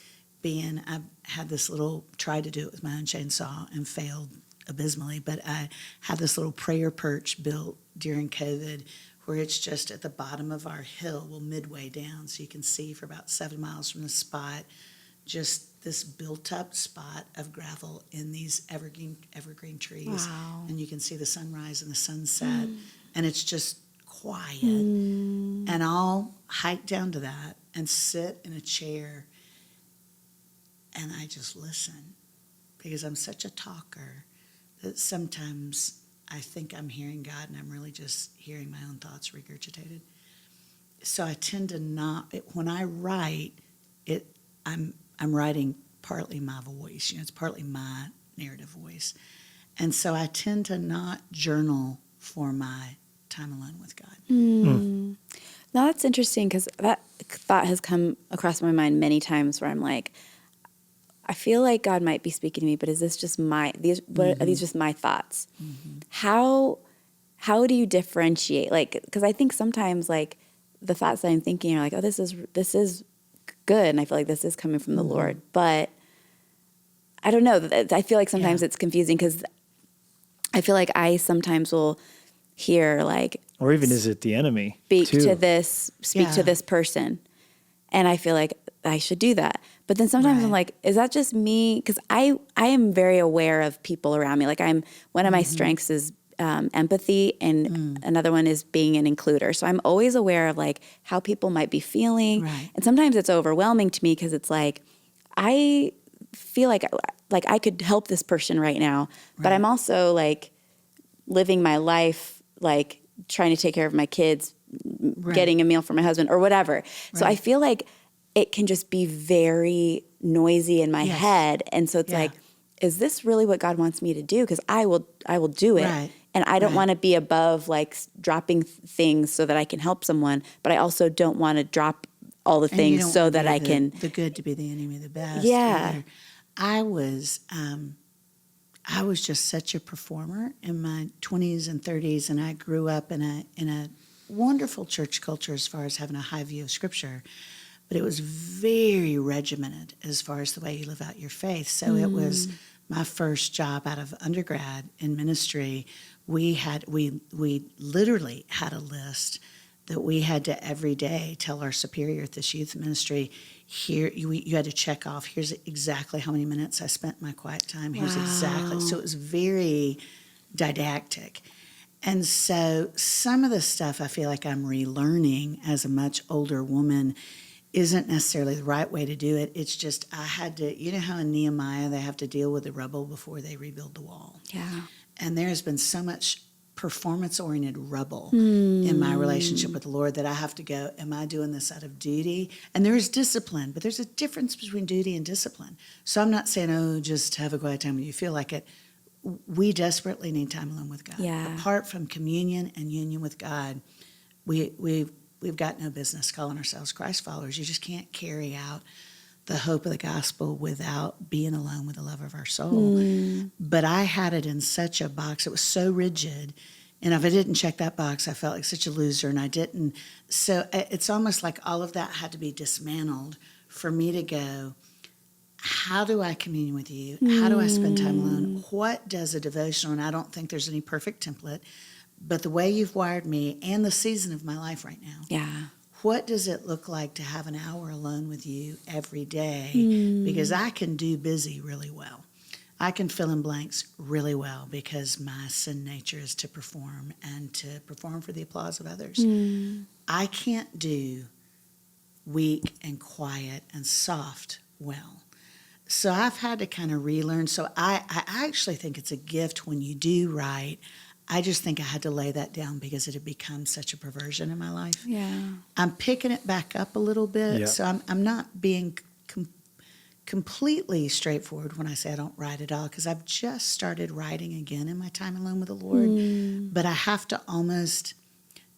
I've had this tried to do it with my own chainsaw and failed abysmally, but I had this little prayer perch built during COVID where it's just at the bottom of our hill, midway down, so you can see for about 7 miles from the spot, just this built-up spot of gravel in these evergreen trees. Wow. And you can see the sunrise and the sunset, and it's just quiet. And I'll hike down to that and sit in a chair, and I just listen because I'm such a talker that sometimes I think I'm hearing God and I'm really just hearing my own thoughts regurgitated. So I tend to not, when I write, I'm writing partly my voice, it's partly my narrative voice. And so I tend to not journal for my time alone with God. Now that's interesting because that thought has come across my mind many times where I'm like, I feel like God might be speaking to me, but is this just are these just my thoughts? How do you differentiate? Like, because I think sometimes like the thoughts that I'm thinking are like, oh, this is good, and I feel like this is coming from the Lord, but I don't know. I feel like sometimes it's confusing because I feel like I sometimes will hear like, Or even is it the enemy? speak too? to this person, and I feel like I should do that. But then sometimes I'm like, is that just me? Because I am very aware of people around me. Like one of my strengths is empathy, and another one is being an includer. So I'm always aware of like how people might be feeling. Right. And sometimes it's overwhelming to me because it's like, I feel like I could help this person right now, but I'm also like living my life, like trying to take care of my kids, getting a meal for my husband or whatever. So I feel like it can just be very noisy in my head. And so it's like, is this really what God wants me to do? Because I will do it. Right. And I don't want to be above like dropping things so that I can help someone, but I also don't want to drop all the And you things don't so want that I can. the good to be the enemy of the best. Yeah. either. I was just such a performer in my 20s and 30s, and I grew up in a wonderful church culture as far as having a high view of Scripture, but it was very regimented as far as the way you live out your faith. So it was my first job out of undergrad in ministry. We literally had a list that we had to every day tell our superior at this youth ministry, here you had to check off, here's exactly how many minutes I spent my quiet time, here's exactly. So it was very didactic. And so some of the stuff I feel like I'm relearning as a much older woman isn't necessarily the right way to do it. It's just I had to, how in Nehemiah they have to deal with the rubble before they rebuild the wall. Yeah. And there has been so much performance-oriented rubble in my relationship with the Lord, that I have to go, am I doing this out of duty? And there is discipline, but there's a difference between duty and discipline. So I'm not saying, oh, just have a quiet time when you feel like it. We desperately need time alone with God. Yeah. Apart from communion and union with God, we've got no business calling ourselves Christ followers. You just can't carry out the hope of the gospel without being alone with the love of our soul. But I had it in such a box. It was so rigid. And if I didn't check that box, I felt like such a loser, and I didn't. So it's almost like all of that had to be dismantled for me to go, how do I commune with you? How do I spend time alone? What does a devotional, and I don't think there's any perfect template, but the way you've wired me and the season of my life right now. Yeah. What does it look like to have an hour alone with you every day? Because I can do busy really well. I can fill in blanks really well because my sin nature is to perform and to perform for the applause of others. I can't do weak and quiet and soft well. So I've had to kind of relearn. So I actually think it's a gift when you do write. I just think I had to lay that down because it had become such a perversion in my life. Yeah. I'm picking it back up a little bit. Yeah. So I'm not being completely straightforward when I say I don't write at all, because I've just started writing again in my time alone with the Lord. But I have to almost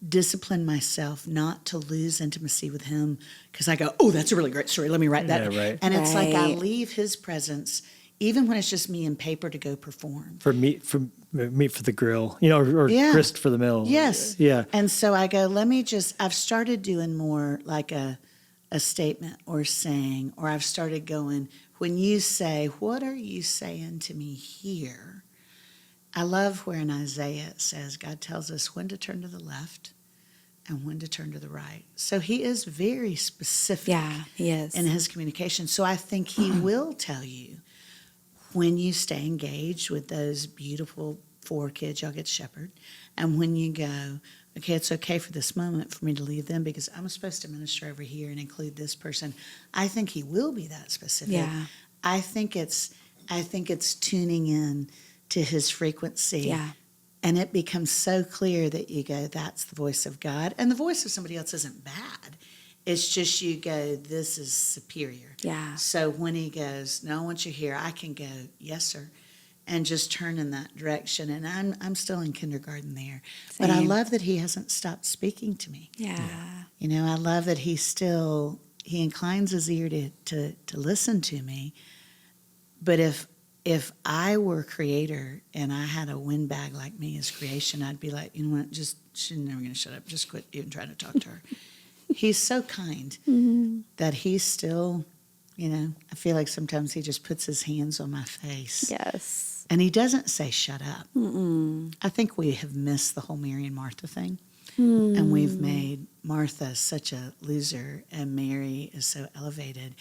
discipline myself not to lose intimacy with him, because I go, oh, that's a really great story. Let me write that. Yeah, right. And it's like I Right. leave his presence, even when it's just me and paper, to go perform. For meat for the grill, or Yeah. grist for the mill. Yes. Yeah. And so I go, I've started doing more like a statement or saying, or I've started going, when you say, what are you saying to me here? I love where in Isaiah it says, God tells us when to turn to the left and when to turn to the right. So he is very specific Yeah, he is. in his communication. So I think he will tell you when you stay engaged with those beautiful 4 kids y'all get to shepherd, and when you go, okay, it's okay for this moment for me to leave them because I'm supposed to minister over here and include this person. I think he will be that specific. Yeah. I think it's tuning in to his frequency. Yeah. And it becomes so clear that you go, that's the voice of God. And the voice of somebody else isn't bad. It's just you go, this is superior. Yeah. So when he goes, no, I want you here, I can go, yes, sir, and just turn in that direction. And I'm still in kindergarten there. But I Same. love that he hasn't stopped speaking to me. Yeah. I love that he inclines his ear to listen to me. But if I were creator and I had a windbag like me as creation, I'd be like, you know what, she's never going to shut up. Just quit even trying to talk to her. He's so kind that he's still, I feel like sometimes he just puts his hands on my face. Yes. And he doesn't say, shut up. I think we have missed the whole Mary and Martha thing. And we've made Martha such a loser and Mary is so elevated.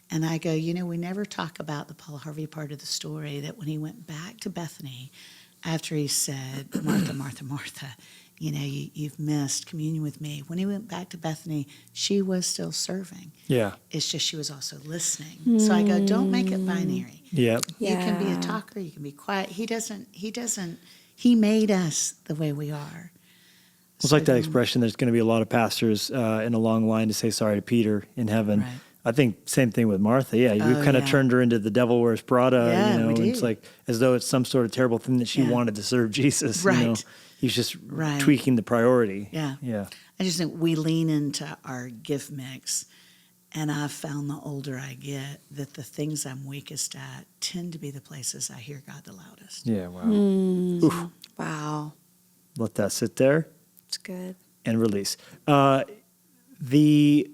And I go, we never talk about the Paul Harvey part of the story, that when he went back to Bethany after he said, Martha, Martha, Martha, you've missed communion with me. When he went back to Bethany, she was still serving. Yeah. It's just she was also listening. So I go, don't make it binary. Yeah. You can be a talker, you can be quiet. He made us the way we are. It's like that expression, there's going to be a lot of pastors in a long line to say sorry to Peter in heaven. Right. I think same thing with Martha. Yeah, you kind of turned her into the devil wears Prada. Yeah, we do. It's like as though it's some sort of terrible thing that she wanted to serve Jesus. Right. He's just tweaking the priority. Yeah. Yeah. I just think we lean into our gift mix, and I've found the older I get that the things I'm weakest at tend to be the places I hear God the loudest. Yeah. Wow. Oof. Wow. Let that sit there It's good. and release. The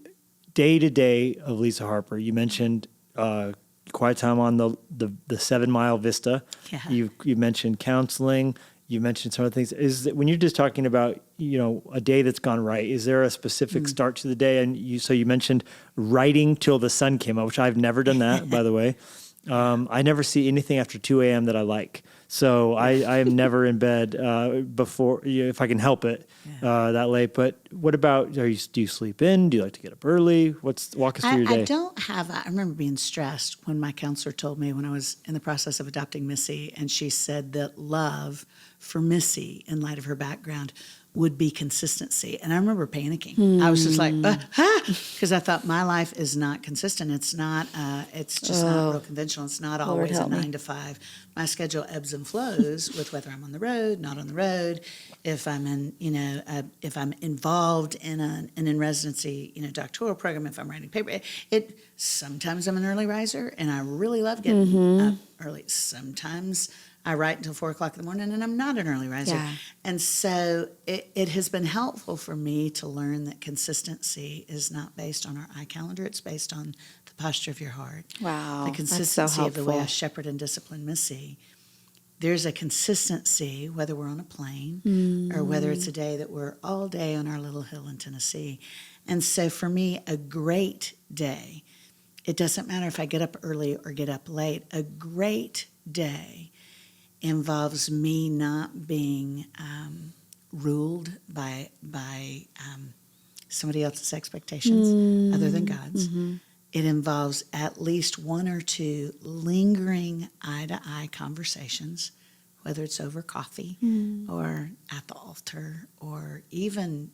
day-to-day of Lisa Harper, you mentioned quiet time on the 7 Mile Vista. Yeah. You mentioned counseling. You mentioned some of the things. Is that when you're just talking about a day that's gone right, is there a specific start to the day? And you mentioned writing till the sun came up, which I've never done that, by the way. I never see anything after 2 a.m. that I like. So I am never in bed before, if I can help it, that late. But what about, do you sleep in? Do you like to get up early? Walk us through your day. I don't have, I remember being stressed when my counselor told me when I was in the process of adopting Missy, and she said that love for Missy, in light of her background, would be consistency. And I remember panicking. I was just like, because I thought my life is not consistent. It's not, it's just not real conventional. It's not always a 9 to 5. My schedule ebbs and flows with whether I'm on the road, not on the road, if I'm in, if I'm involved in an in residency, doctoral program, if I'm writing paper. Sometimes I'm an early riser and I really love getting up early. Sometimes I write until 4 o'clock in the morning and I'm not an early riser. Yeah. And so it has been helpful for me to learn that consistency is not based on our eye calendar. It's based on the posture of your heart. Wow. The that's so consistency of the way I helpful. shepherd and discipline Missy. There's a consistency, whether we're on a plane or whether it's a day that we're all day on our little hill in Tennessee. And so for me, a great day, it doesn't matter if I get up early or get up late, a great day involves me not being ruled by somebody else's expectations other than God's. It involves at least 1 or 2 lingering eye-to-eye conversations, whether it's over coffee or at the altar, or even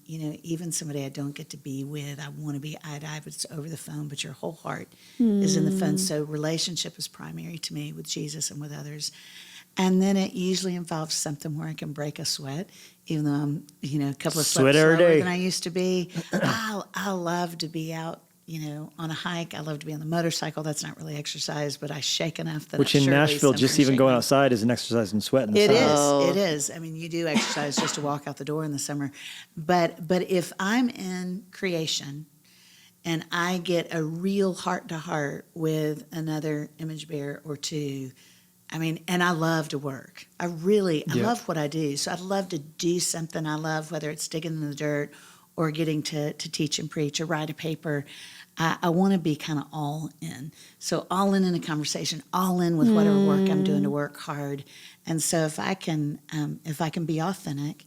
somebody I don't get to be with. I want to be eye-to-eye, but it's over the phone, but your whole heart is in the phone. So relationship is primary to me with Jesus and with others. And then it usually involves something where I can break a sweat, even though I'm, a couple of Sweat steps every slower day. than I used to be. I love to be out, on a hike. I love to be on the motorcycle. That's not really exercise, but I shake enough that Which it in surely Nashville, is just something even to going shake outside is an exercise in sweat in the it sun. is. Oh. It is. I mean, you do exercise just to walk out the door in the summer. But if I'm in creation and I get a real heart-to-heart with another image bearer or two, and I love to work. I love what I do. So I'd love to do something I love, whether it's digging in the dirt or getting to teach and preach or write a paper. I want to be kind of all in. So all in a conversation, all in with whatever work I'm doing to work hard. And so if I can be authentic,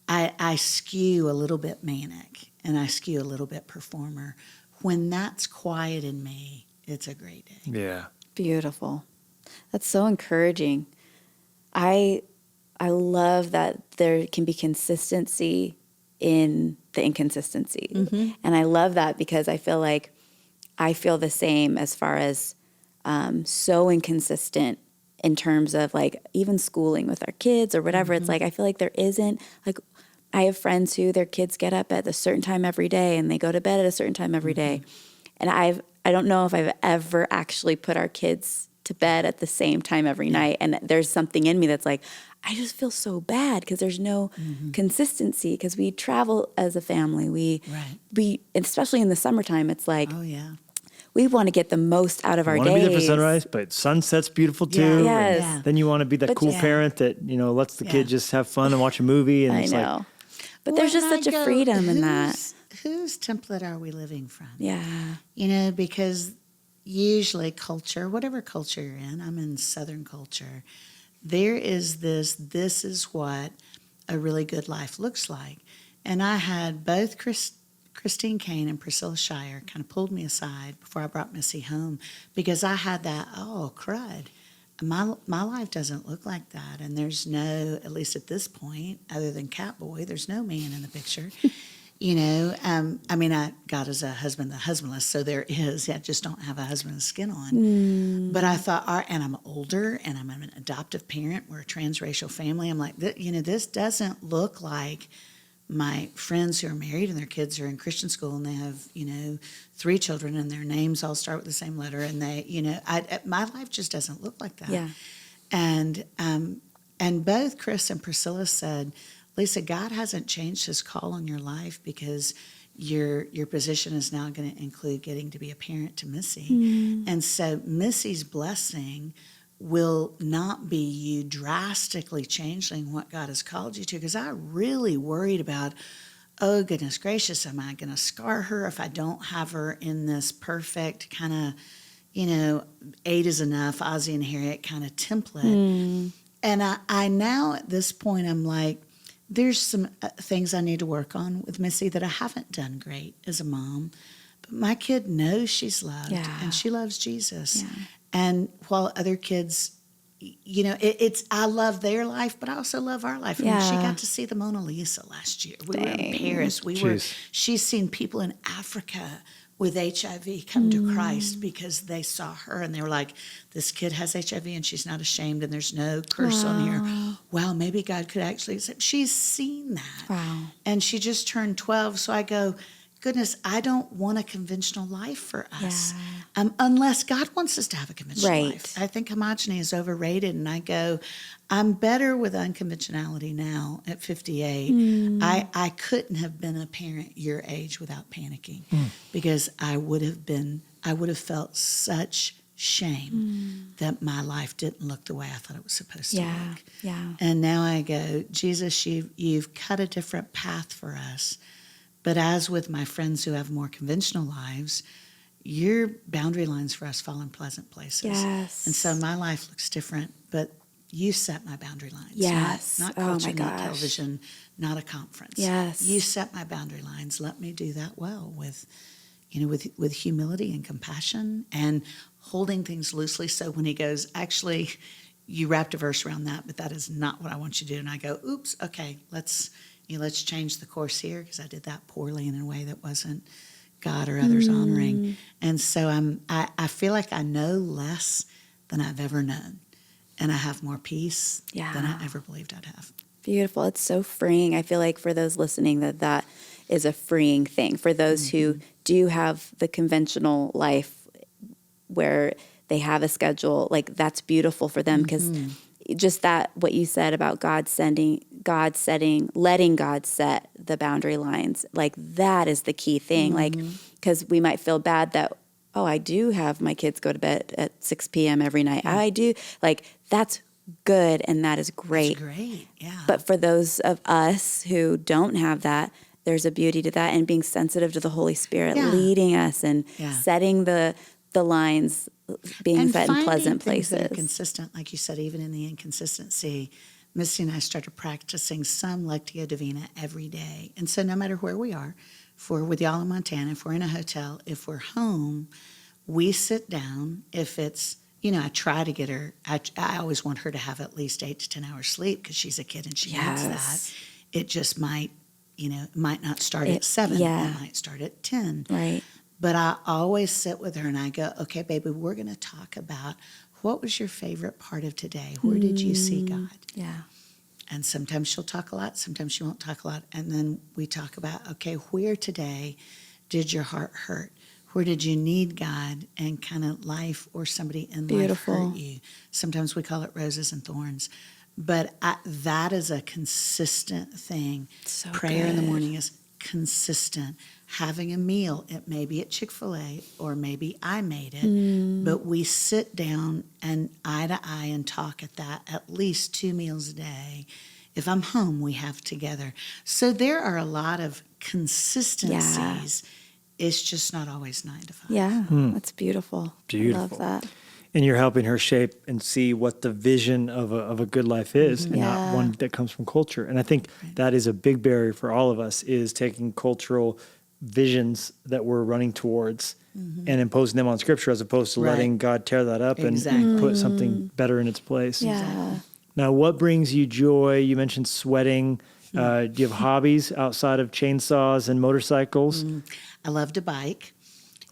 I skew a little bit manic and I skew a little bit performer. When that's quiet in me, it's a great day. Yeah. Beautiful. That's so encouraging. I love that there can be consistency in the inconsistency. And I love that because I feel like I feel the same as far as so inconsistent in terms of like even schooling with our kids or whatever. It's like I feel like there isn't like I have friends who their kids get up at a certain time every day and they go to bed at a certain time every day. And I don't know if I've ever actually put our kids to bed at the same time every night. And there's something in me that's like, I just feel so bad because there's no consistency because we travel as a family. We especially in the summertime, it's like, Oh, yeah. we want to get the most out of our Want to days. be there for sunrise, but sunset's beautiful too. Yeah. Yes. Yeah. Then you want to be that But cool yeah. parent that, lets the kid just have fun and watch a movie. And I it's know. like, But there's just Well, such and I a go, freedom in that. Whose template are we living from? Yeah. Because usually culture, whatever culture you're in, I'm in Southern culture, there is this is what a really good life looks like. And I had both Christine Kane and Priscilla Shire kind of pulled me aside before I brought Missy home because I had that, oh, crud. My life doesn't look like that. And there's no, at least at this point, other than Catboy, there's no man in the picture. God is a husband, the husbandless, so there is. I just don't have a husband's skin on. But I thought, and I'm older, and I'm an adoptive parent. We're a transracial family. I'm like, this doesn't look like my friends who are married and their kids are in Christian school and they have, 3 children and their names all start with the same letter. And they, my life just doesn't look like that. Yeah. And both Chris and Priscilla said, Lisa, God hasn't changed his call on your life because your position is now going to include getting to be a parent to Missy. And so Missy's blessing will not be you drastically changing what God has called you to, because I really worried about, oh, goodness gracious, am I going to scar her if I don't have her in this perfect kind of, 8 is enough, Ozzie and Harriet kind of template. And I now at this point, I'm like, there's some things I need to work on with Missy that I haven't done great as a mom. But my kid knows she's loved and she loves Jesus. Yeah. And while other kids, I love their life, but I also love our life. I mean, she got to see the Mona Lisa last year. We were in Paris. She's seen people in Africa with HIV come to Christ because they saw her and they were like, this kid has HIV and she's not ashamed and there's no curse on here. Wow, maybe God could actually accept. She's seen that. Wow. And she just turned 12. So I go, goodness, I don't want a conventional life for us. Unless God wants us to have a conventional life. I think homogeny is overrated. And I go, I'm better with unconventionality now at 58. I couldn't have been a parent your age without panicking because I would have felt such shame that my life didn't look the way I thought it was supposed to look. Yeah. And now I go, Jesus, you've cut a different path for us. But as with my friends who have more conventional lives, your boundary lines for us fall in pleasant places. Yes. And so my life looks different, but you set my boundary lines. Yes. Not Oh, my culture, not gosh. television, not a conference. Yes. You set my boundary lines. Let me do that well with humility and compassion and holding things loosely. So when he goes, actually, you wrapped a verse around that, but that is not what I want you to do. And I go, oops, okay, let's change the course here because I did that poorly in a way that wasn't God or others honoring. And so I feel like I know less than I've ever known. And I have more peace than I ever believed I'd have. Beautiful. It's so freeing. I feel like for those listening that is a freeing thing. For those who do have the conventional life where they have a schedule, like that's beautiful for them because just that, what you said about letting God set the boundary lines, like that is the key thing. Like, because we might feel bad that, oh, I do have my kids go to bed at 6 p.m. every night. I do. Like, that's good and that is great. That's great, yeah. But for those of us who don't have that, there's a beauty to that and being sensitive to the Holy Spirit leading us and setting the lines, being set in pleasant places. That are consistent, like you said, even in the inconsistency. Missy and I started practicing some Lectio Divina every day. And so no matter where we are, if we're with y'all in Montana, if we're in a hotel, if we're home, we sit down. If it's, I try to get her, I always want her to have at least 8 to 10 hours sleep because she's a kid and she needs that. It just might, might not start at 7. It might start at 10. Right. But I always sit with her and I go, okay, baby, we're going to talk about what was your favorite part of today? Where did you see God? Yeah. And sometimes she'll talk a lot, sometimes she won't talk a lot. And then we talk about, okay, where today did your heart hurt? Where did you need God and kind of life or somebody in life hurt you? Sometimes we call it roses and thorns. But that is a consistent thing. So Prayer in the good. morning is consistent. Having a meal, it may be at Chick-fil-A or maybe I made it, but we sit down and eye to eye and talk at least 2 meals a day. If I'm home, we have together. So there are a lot of consistencies. It's just not always 9 to 5. Yeah, that's beautiful. Beautiful. I love that. And you're helping her shape and see what the vision of a good life is and not one that comes from culture. And I think that is a big barrier for all of us is taking cultural visions that we're running towards and imposing them on Scripture as opposed to letting God tear that up and put something better in its place. Yeah. Now, what brings you joy? You mentioned sweating. Do you have hobbies outside of chainsaws and motorcycles? I love to bike.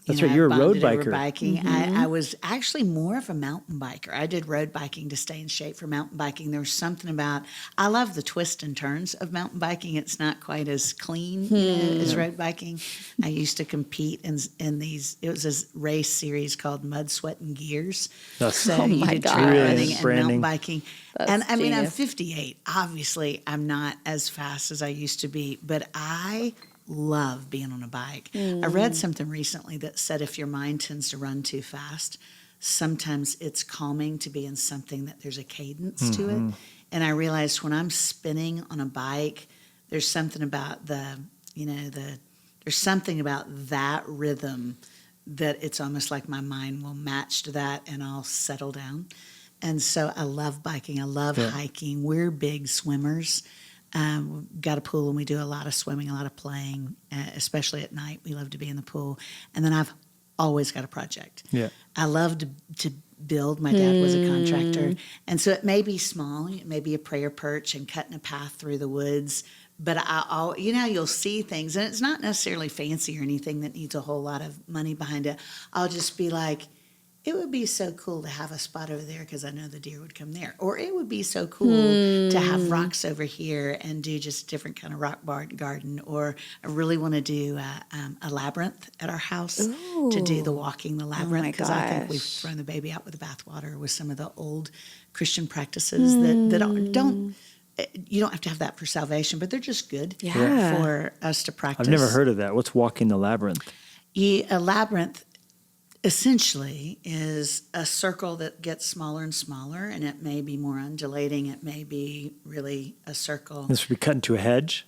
That's right, you're a road bonded over biker. Biking. I was actually more of a mountain biker. I did road biking to stay in shape for mountain biking. There was something about, I love the twists and turns of mountain biking. It's not quite as clean as road biking. I used to compete in these, it was a race series called Mud, Sweat, and Gears. Oh you my did God. trail running Brilliant and branding. mountain biking. That's And I mean, I'm genius. 58. Obviously, I'm not as fast as I used to be, but I love being on a bike. I read something recently that said if your mind tends to run too fast, sometimes it's calming to be in something that there's a cadence to it. And I realized when I'm spinning on a bike, there's something about there's something about that rhythm that it's almost like my mind will match to that and I'll settle down. And so I love biking. I love hiking. We're big swimmers. We've got a pool and we do a lot of swimming, a lot of playing, especially at night. We love to be in the pool. And then I've always got a project. Yeah. I love to build. My dad was a contractor. And so it may be small. It may be a prayer perch and cutting a path through the woods. But you'll see things, and it's not necessarily fancy or anything that needs a whole lot of money behind it. I'll just be like, it would be so cool to have a spot over there because I know the deer would come there. Or it would be so cool to have rocks over here and do just a different kind of rock garden. Or I really want to do a labyrinth at our house to do the walking the labyrinth because I think we've thrown the baby out with the bathwater with some of the old Christian practices that don't. You don't have to have that for salvation, but they're just good for us to practice. I've never heard of that. What's walking the labyrinth? A labyrinth essentially is a circle that gets smaller and smaller, and it may be more undulating. It may be really a circle. This would be cut into a hedge?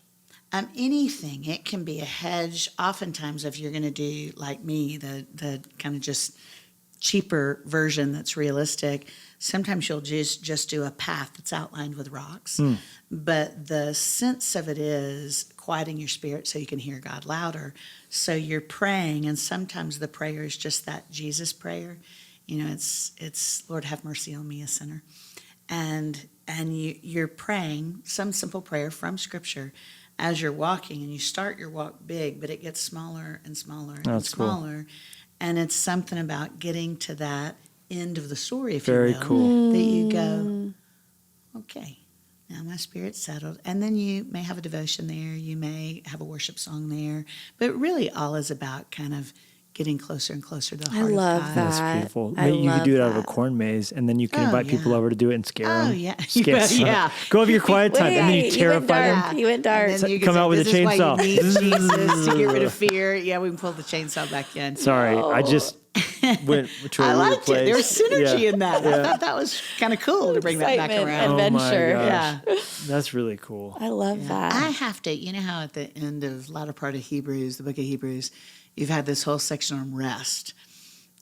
Anything. It can be a hedge. Oftentimes, if you're going to do, like me, the kind of just cheaper version that's realistic, sometimes you'll just do a path that's outlined with rocks. But the sense of it is quieting your spirit so you can hear God louder. So you're praying, and sometimes the prayer is just that Jesus prayer. It's Lord, have mercy on me, a sinner. And you're praying some simple prayer from Scripture as you're walking, and you start your walk big, but it gets smaller and smaller and smaller. Cool. And it's something about getting to that end of the story, if Very you will, cool. that you go, okay, now my spirit's settled. And then you may have a devotion there, you may have a worship song there, but really all is about kind of getting closer and closer to the heart of God. I love that. That's beautiful. You could do it out of a corn maze, and then you can invite people over to do it and scare them. Oh, yeah. Scare Go have your quiet time, and then you terrify them. You went dark. And then you Come out with a chainsaw. This is why you need Jesus to get rid of fear. Yeah, we can pull the chainsaw back in. Sorry, I just went to a I weird liked place. it. There was synergy in that. I thought that was kind of cool to bring that back around. Adventure. Oh my gosh. Yeah. That's really cool. I love that. I have to, you know how at the end of latter part of Hebrews, the book of Hebrews, you've had this whole section on rest.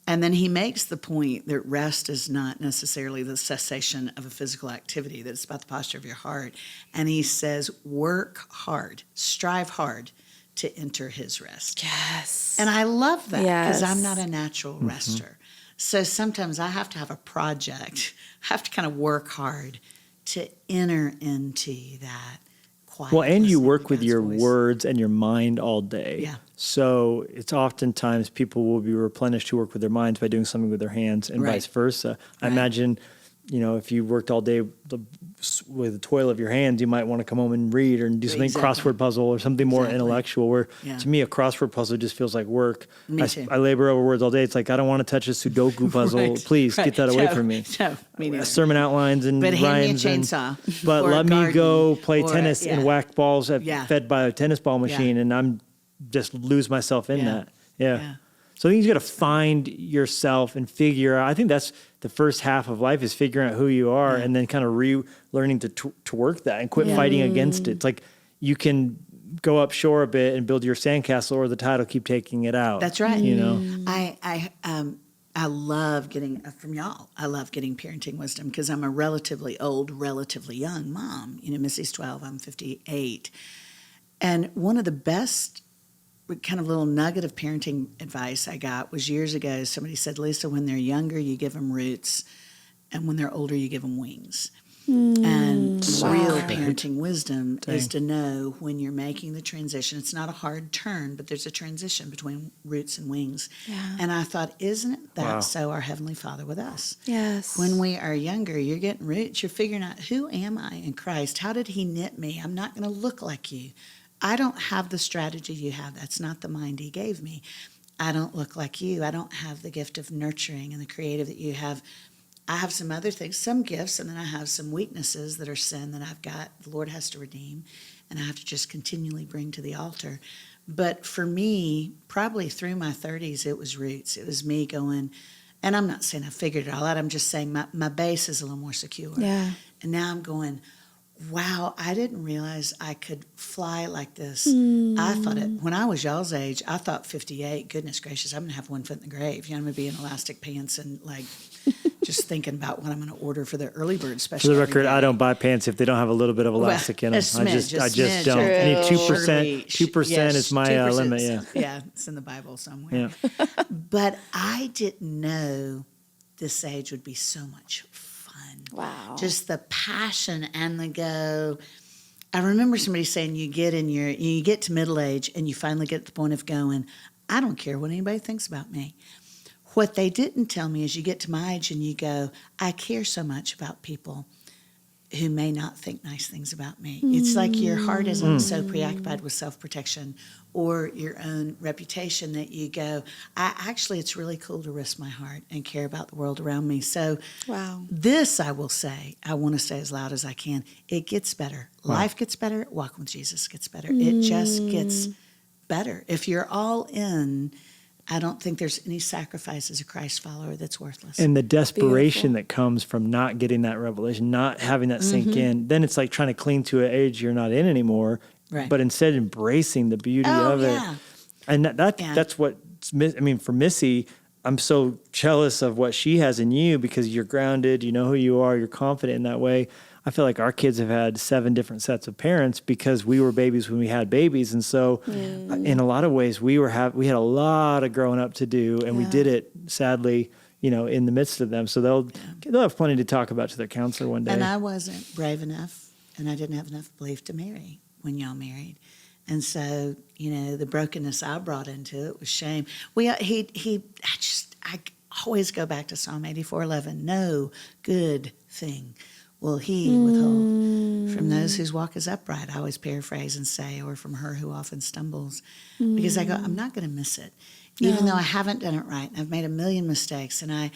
And then he makes the point that rest is not necessarily the cessation of a physical activity, that it's about the posture of your heart. And he says, work hard, strive hard to enter his rest. Yes. And I love that because Yes. I'm not a natural rester. So sometimes I have to have a project. I have to kind of work hard to enter into that quiet. Well, and you listening work to with God's your voice. words and your mind all day. Yeah. So it's oftentimes people will be replenished who work with their minds by doing something with their hands and Right. vice versa. I Right. imagine, if you worked all day with the toil of your hands, you might want to come home and read or do something Exactly. crossword puzzle or something more Exactly. intellectual, where Yeah. to me a crossword puzzle just feels like work. Me too. I labor over words all day. It's like, I don't want to touch a Sudoku puzzle. Right. Please Right. get that away No, from me. No, me neither. Sermon outlines and But hand me a rhymes and- chainsaw but or a let me garden go play or- tennis and whack balls Yeah. fed by a tennis ball machine, and I'm just lose myself in Yeah. that. Yeah. Yeah. So I think you got to find yourself and figure out. I think that's the first half of life, is figuring out who you are, and then kind of relearning to work that and quit fighting against it. It's like you can go upshore a bit and build your sandcastle, or the tide will keep taking it out. That's right. I love getting from y'all. I love getting parenting wisdom because I'm a relatively old, relatively young mom. Missy's 12, I'm 58. And one of the best kind of little nugget of parenting advice I got was years ago. Somebody said, Lisa, when they're younger, you give them roots, and when they're older, you give them wings. And real parenting wisdom is to know when you're making the transition. It's not a hard turn, but there's a transition between roots and wings. Yeah. And I thought, isn't that so our Heavenly Father with us? Yes. When we are younger, you're getting roots. You're figuring out, who am I in Christ? How did he knit me? I'm not going to look like you. I don't have the strategy you have. That's not the mind he gave me. I don't look like you. I don't have the gift of nurturing and the creative that you have. I have some other things, some gifts, and then I have some weaknesses that are sin that I've got. The Lord has to redeem, and I have to just continually bring to the altar. But for me, probably through my 30s, it was roots. It was me going, and I'm not saying I figured it all out. I'm just saying my base is a little more secure. Yeah. And now I'm going, wow, I didn't realize I could fly like this. I thought when I was y'all's age, I thought 58, goodness gracious, I'm going to have one foot in the grave. You know, I'm going to be in elastic pants and like just thinking about what I'm going to order for the early bird special. For the record, I don't buy pants if they don't have a little bit of elastic in them. I just don't. I need 2%. 2% is my limit. Yeah. Yeah, it's in the Bible somewhere. Yeah. But I didn't know this age would be so much fun. Wow. Just the passion and the go. I remember somebody saying you get to middle age and you finally get to the point of going, I don't care what anybody thinks about me. What they didn't tell me is you get to my age and you go, I care so much about people who may not think nice things about me. It's like your heart isn't so preoccupied with self-protection or your own reputation that you go, it's really cool to risk my heart and care about the world around me. So this, I will say, I want to say as loud as I can, it gets better. Wow. Life gets better. Walking with Jesus gets better. It just gets better. If you're all in, I don't think there's any sacrifice as a Christ follower that's worthless. And the desperation that comes from not getting that revelation, not having that sink in, then it's like trying to cling to an age you're not in anymore, but instead embracing the beauty of it. And that's what, for Missy, I'm so jealous of what she has in you because you're grounded, you know who you are, you're confident in that way. I feel like our kids have had 7 different sets of parents because we were babies when we had babies. And so in a lot of ways, we had a lot of growing up to do, and we did it, sadly, in the midst of them. So they'll have plenty to talk about to their counselor one day. And I wasn't brave enough, and I didn't have enough belief to marry when y'all married. And so, the brokenness I brought into it was shame. I always go back to Psalm 84:11. No good thing will he withhold from those whose walk is upright. I always paraphrase and say, or from her who often stumbles. Because I go, I'm not going to miss it. Even though I haven't done it right. And I've made a million mistakes. And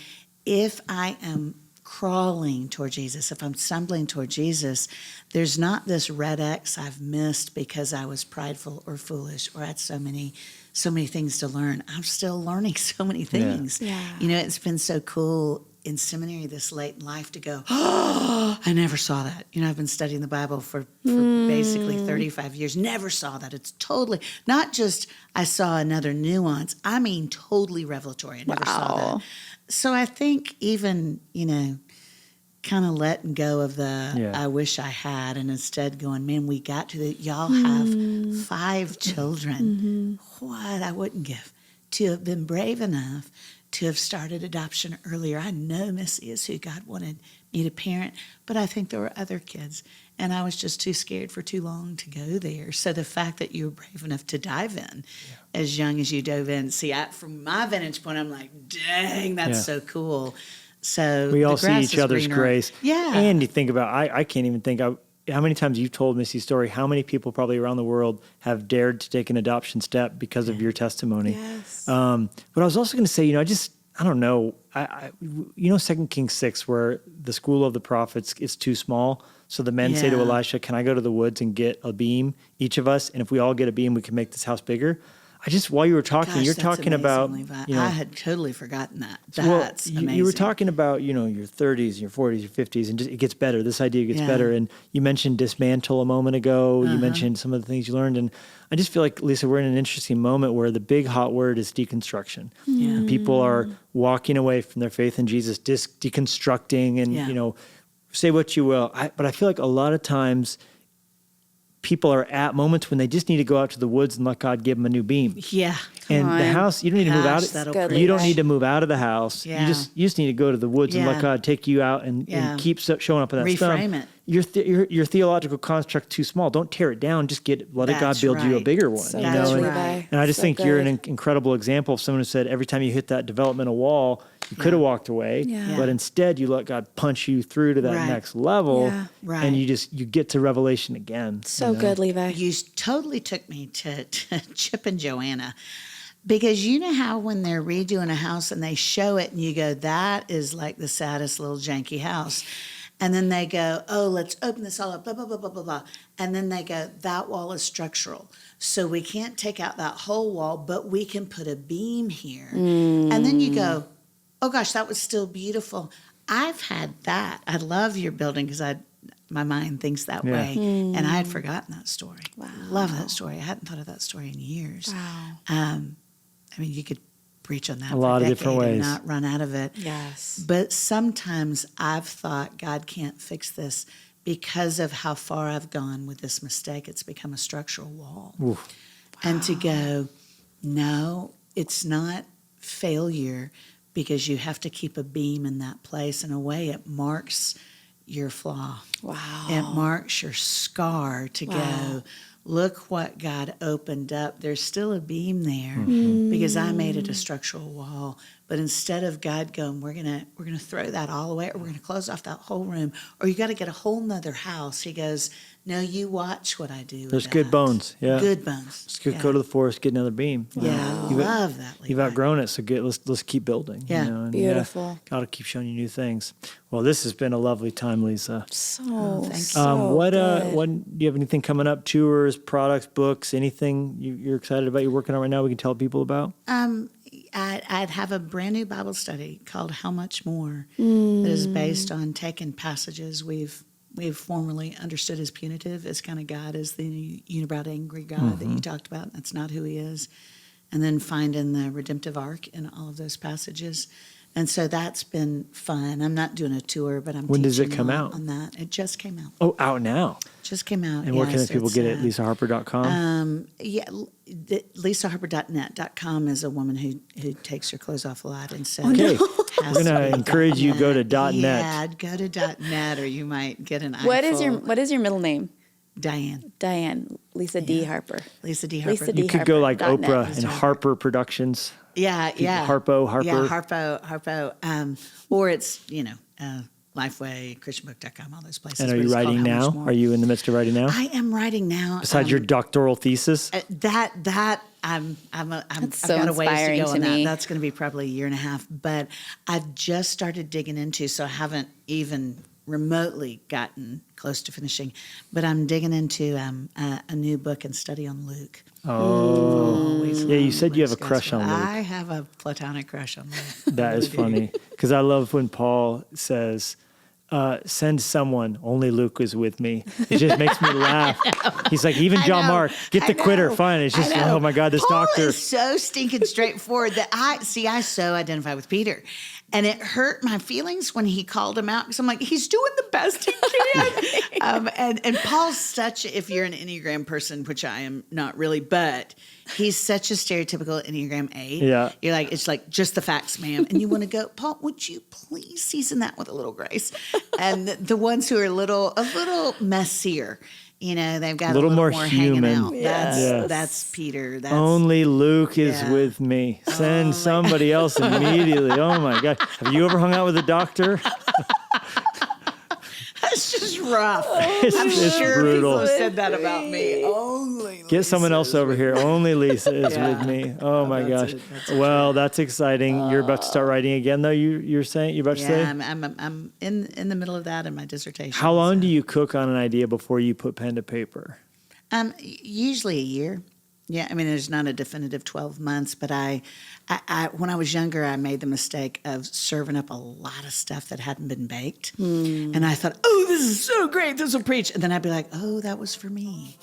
if I am crawling toward Jesus, if I'm stumbling toward Jesus, there's not this red X I've missed because I was prideful or foolish or had so many things to learn. I'm still learning so many things. Yeah. It's been so cool in seminary this late in life to go, oh, I never saw that. I've been studying the Bible for basically 35 years. Never saw that. It's totally, not just I saw another nuance. I mean, totally revelatory. I never saw that. So I think even, kind of letting go of the I wish I had, and instead going, man, we got to y'all have 5 children. What I wouldn't give to have been brave enough to have started adoption earlier. I know Missy is who God wanted me to parent, but I think there were other kids, and I was just too scared for too long to go there. So the fact that you were brave enough to dive in as young as you dove in, from my vantage point, I'm like, dang, that's so cool. So we all see each other's grace. Yeah. And you think about, I can't even think how many times you've told Missy's story, how many people probably around the world have dared to take an adoption step because of your testimony. Yes. But I was also going to say, I don't know, 2 Kings 6, where the school of the prophets is too small. So the men say to Elisha, can I go to the woods and get a beam, each of us? And if we all get a beam, we can make this house bigger. While you were talking, you're talking amazing, about, Levi. I had totally forgotten that. That's amazing. You were talking about, your 30s, your 40s, your 50s, and just, it gets better. This idea gets better. And you mentioned dismantle a moment ago. You mentioned some of the things you learned. And I just feel like, Lisa, we're in an interesting moment where the big hot word is deconstruction. Yeah. And people are walking away from their faith in Jesus, deconstructing and, say what you will. But I feel like a lot of times people are at moments when they just need to go out to the woods and let God give them a new beam. Yeah. And the house, you don't need to move out. You don't need to move out of the house. Yeah. You just need to go to the woods and let God take you out and keep showing up in that Reframe stuff. it. Your theological construct too small. Don't tear it down. Just let God build you a bigger one. So And I just think you're an incredible example of someone who said every time you hit that developmental wall, you could have walked away, but instead you let God punch you through to that next level, and you get to revelation again. So good, Levi. You totally took me to Chip and Joanna, because you know how when they're redoing a house and they show it and you go, that is like the saddest little janky house. And then they go, oh, let's open this all up, blah, blah, blah, blah, blah, blah. And then they go, that wall is structural. So we can't take out that whole wall, but we can put a beam here. And then you go, oh gosh, that was still beautiful. I've had that. I love your building because my mind thinks that Yeah. way. And I had forgotten that story. Wow. Love that story. I hadn't thought of that story in years. Wow. I mean, you could preach on that A for lot a of decade different ways. and not run out of it. Yes. But sometimes I've thought God can't fix this because of how far I've gone with this mistake. It's become a structural wall. Oof. And to go, no, it's not failure, because you have to keep a beam in that place. In a way, it marks your flaw. Wow. It marks your scar to go, look what God opened up. There's still a beam there because I made it a structural wall. But instead of God going, we're gonna throw that all away, or we're gonna close off that whole room, or you got to get a whole nother house, he goes, no, you watch what I do with There's that. good bones. Yeah. Good bones. Let's go to the forest, get another beam. Yeah, I love that. You've Levi. outgrown it, so let's keep building. Yeah. And Beautiful. God will keep showing you new things. Well, this has been a lovely time, Lisa. So, thank you. so good. Do you have anything coming up? Tours, products, books, anything you're excited about? You're working on right now? We can tell people about. I'd have a brand new Bible study called How Much More that is based on taking passages we've formerly understood as punitive, as kind of God as the unibrow angry God that you talked about. That's not who he is. And then finding the redemptive arc in all of those passages. And so that's been fun. I'm not doing a tour, but I'm When does it teaching come on- out? on that. It just came out. Oh, out now. Just came out. And where can yes, people it's, get it? LisaHarper.com? LisaHarper.net.com is a woman who takes her clothes off a lot, and so Okay. has We're going to to be encourage you go to .net. .net. Yeah, go to .net, or you might get an what eyeful. is your middle name? Diane? Diane. Lisa D. Harper. Lisa D. Harper. Lisa D. You could go like Harper.net. Oprah and Harper Productions. Yeah. Harpo. Yeah, Harpo. Or it's, Lifeway, ChristianBook.com, all those places. And are but you it's called writing How Much now? More. Are you in the midst of writing now? I am writing now. Besides your doctoral thesis? I've so got a ways to inspiring go to on that. me. That's going to be probably a year and a half, but I've just started digging into, so I haven't even remotely gotten close to finishing, but I'm digging into a new book and study on Luke. Oh. Yeah, you said you have a Luke's crush on gospel. Luke. I have a platonic crush on Luke. That is funny. Because I love when Paul says, send someone, only Luke is with me. It just makes me laugh. He's like, even John know, Mark, get the I quitter, know, fine. It's just, I know. oh my God, this Paul doctor. is so stinking straightforward that I so identify with Peter. And it hurt my feelings when he called him out, because I'm like, he's doing the best he can. And Paul's such, if you're an Enneagram person, which I am not really, but he's such a stereotypical Enneagram 8. Yeah. You're like, it's like, just the facts, ma'am. And you want to go, Paul, would you please season that with a little grace? And the ones who are a little messier, they've got a little more hanging human. out. Yes. That's Peter. That's Only Luke is Yeah. with me. Send somebody else immediately. Oh my God. Have you ever hung out with a doctor? That's just rough. It's Sure, brutal. people have said that about me. Only Get someone else over here. Only Lisa is Yeah. with me. Oh my gosh. That's Well, that's exciting. You're about to start writing again, though. You're saying you're about to say. Yeah, I'm in the middle of that in my dissertation. How long do you cook on an idea before you put pen to paper? Usually a year. Yeah, I mean, there's not a definitive 12 months, but I when I was younger, I made the mistake of serving up a lot of stuff that hadn't been baked. And I thought, oh, this is so great, this will preach. And then I'd be like, oh, that was for me.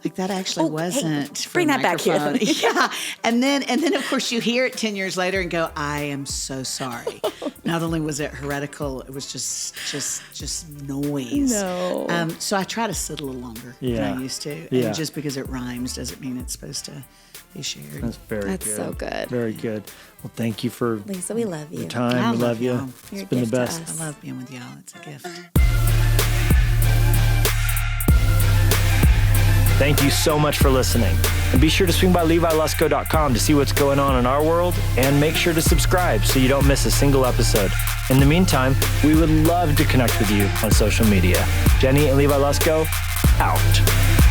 Like that actually wasn't for bring that back here. microphone. Yeah. And then of course you hear it 10 years later and go, I am so sorry. Not only was it heretical, it was just noise. No. So I try to sit a little longer Yeah. than I used to. Yeah. And just because it rhymes doesn't mean it's supposed to be shared. That's very That's good. so good. Very good. Well, thank you for Lisa, we love you. your time. I We love love you. y'all. You're It's a been the gift to best. us. I love being with y'all. It's a gift. Thank you so much for listening. And be sure to swing by LeviLusko.com to see what's going on in our world, and make sure to subscribe so you don't miss a single episode. In the meantime, we would love to connect with you on social media. Jennie and Levi Lusko, out.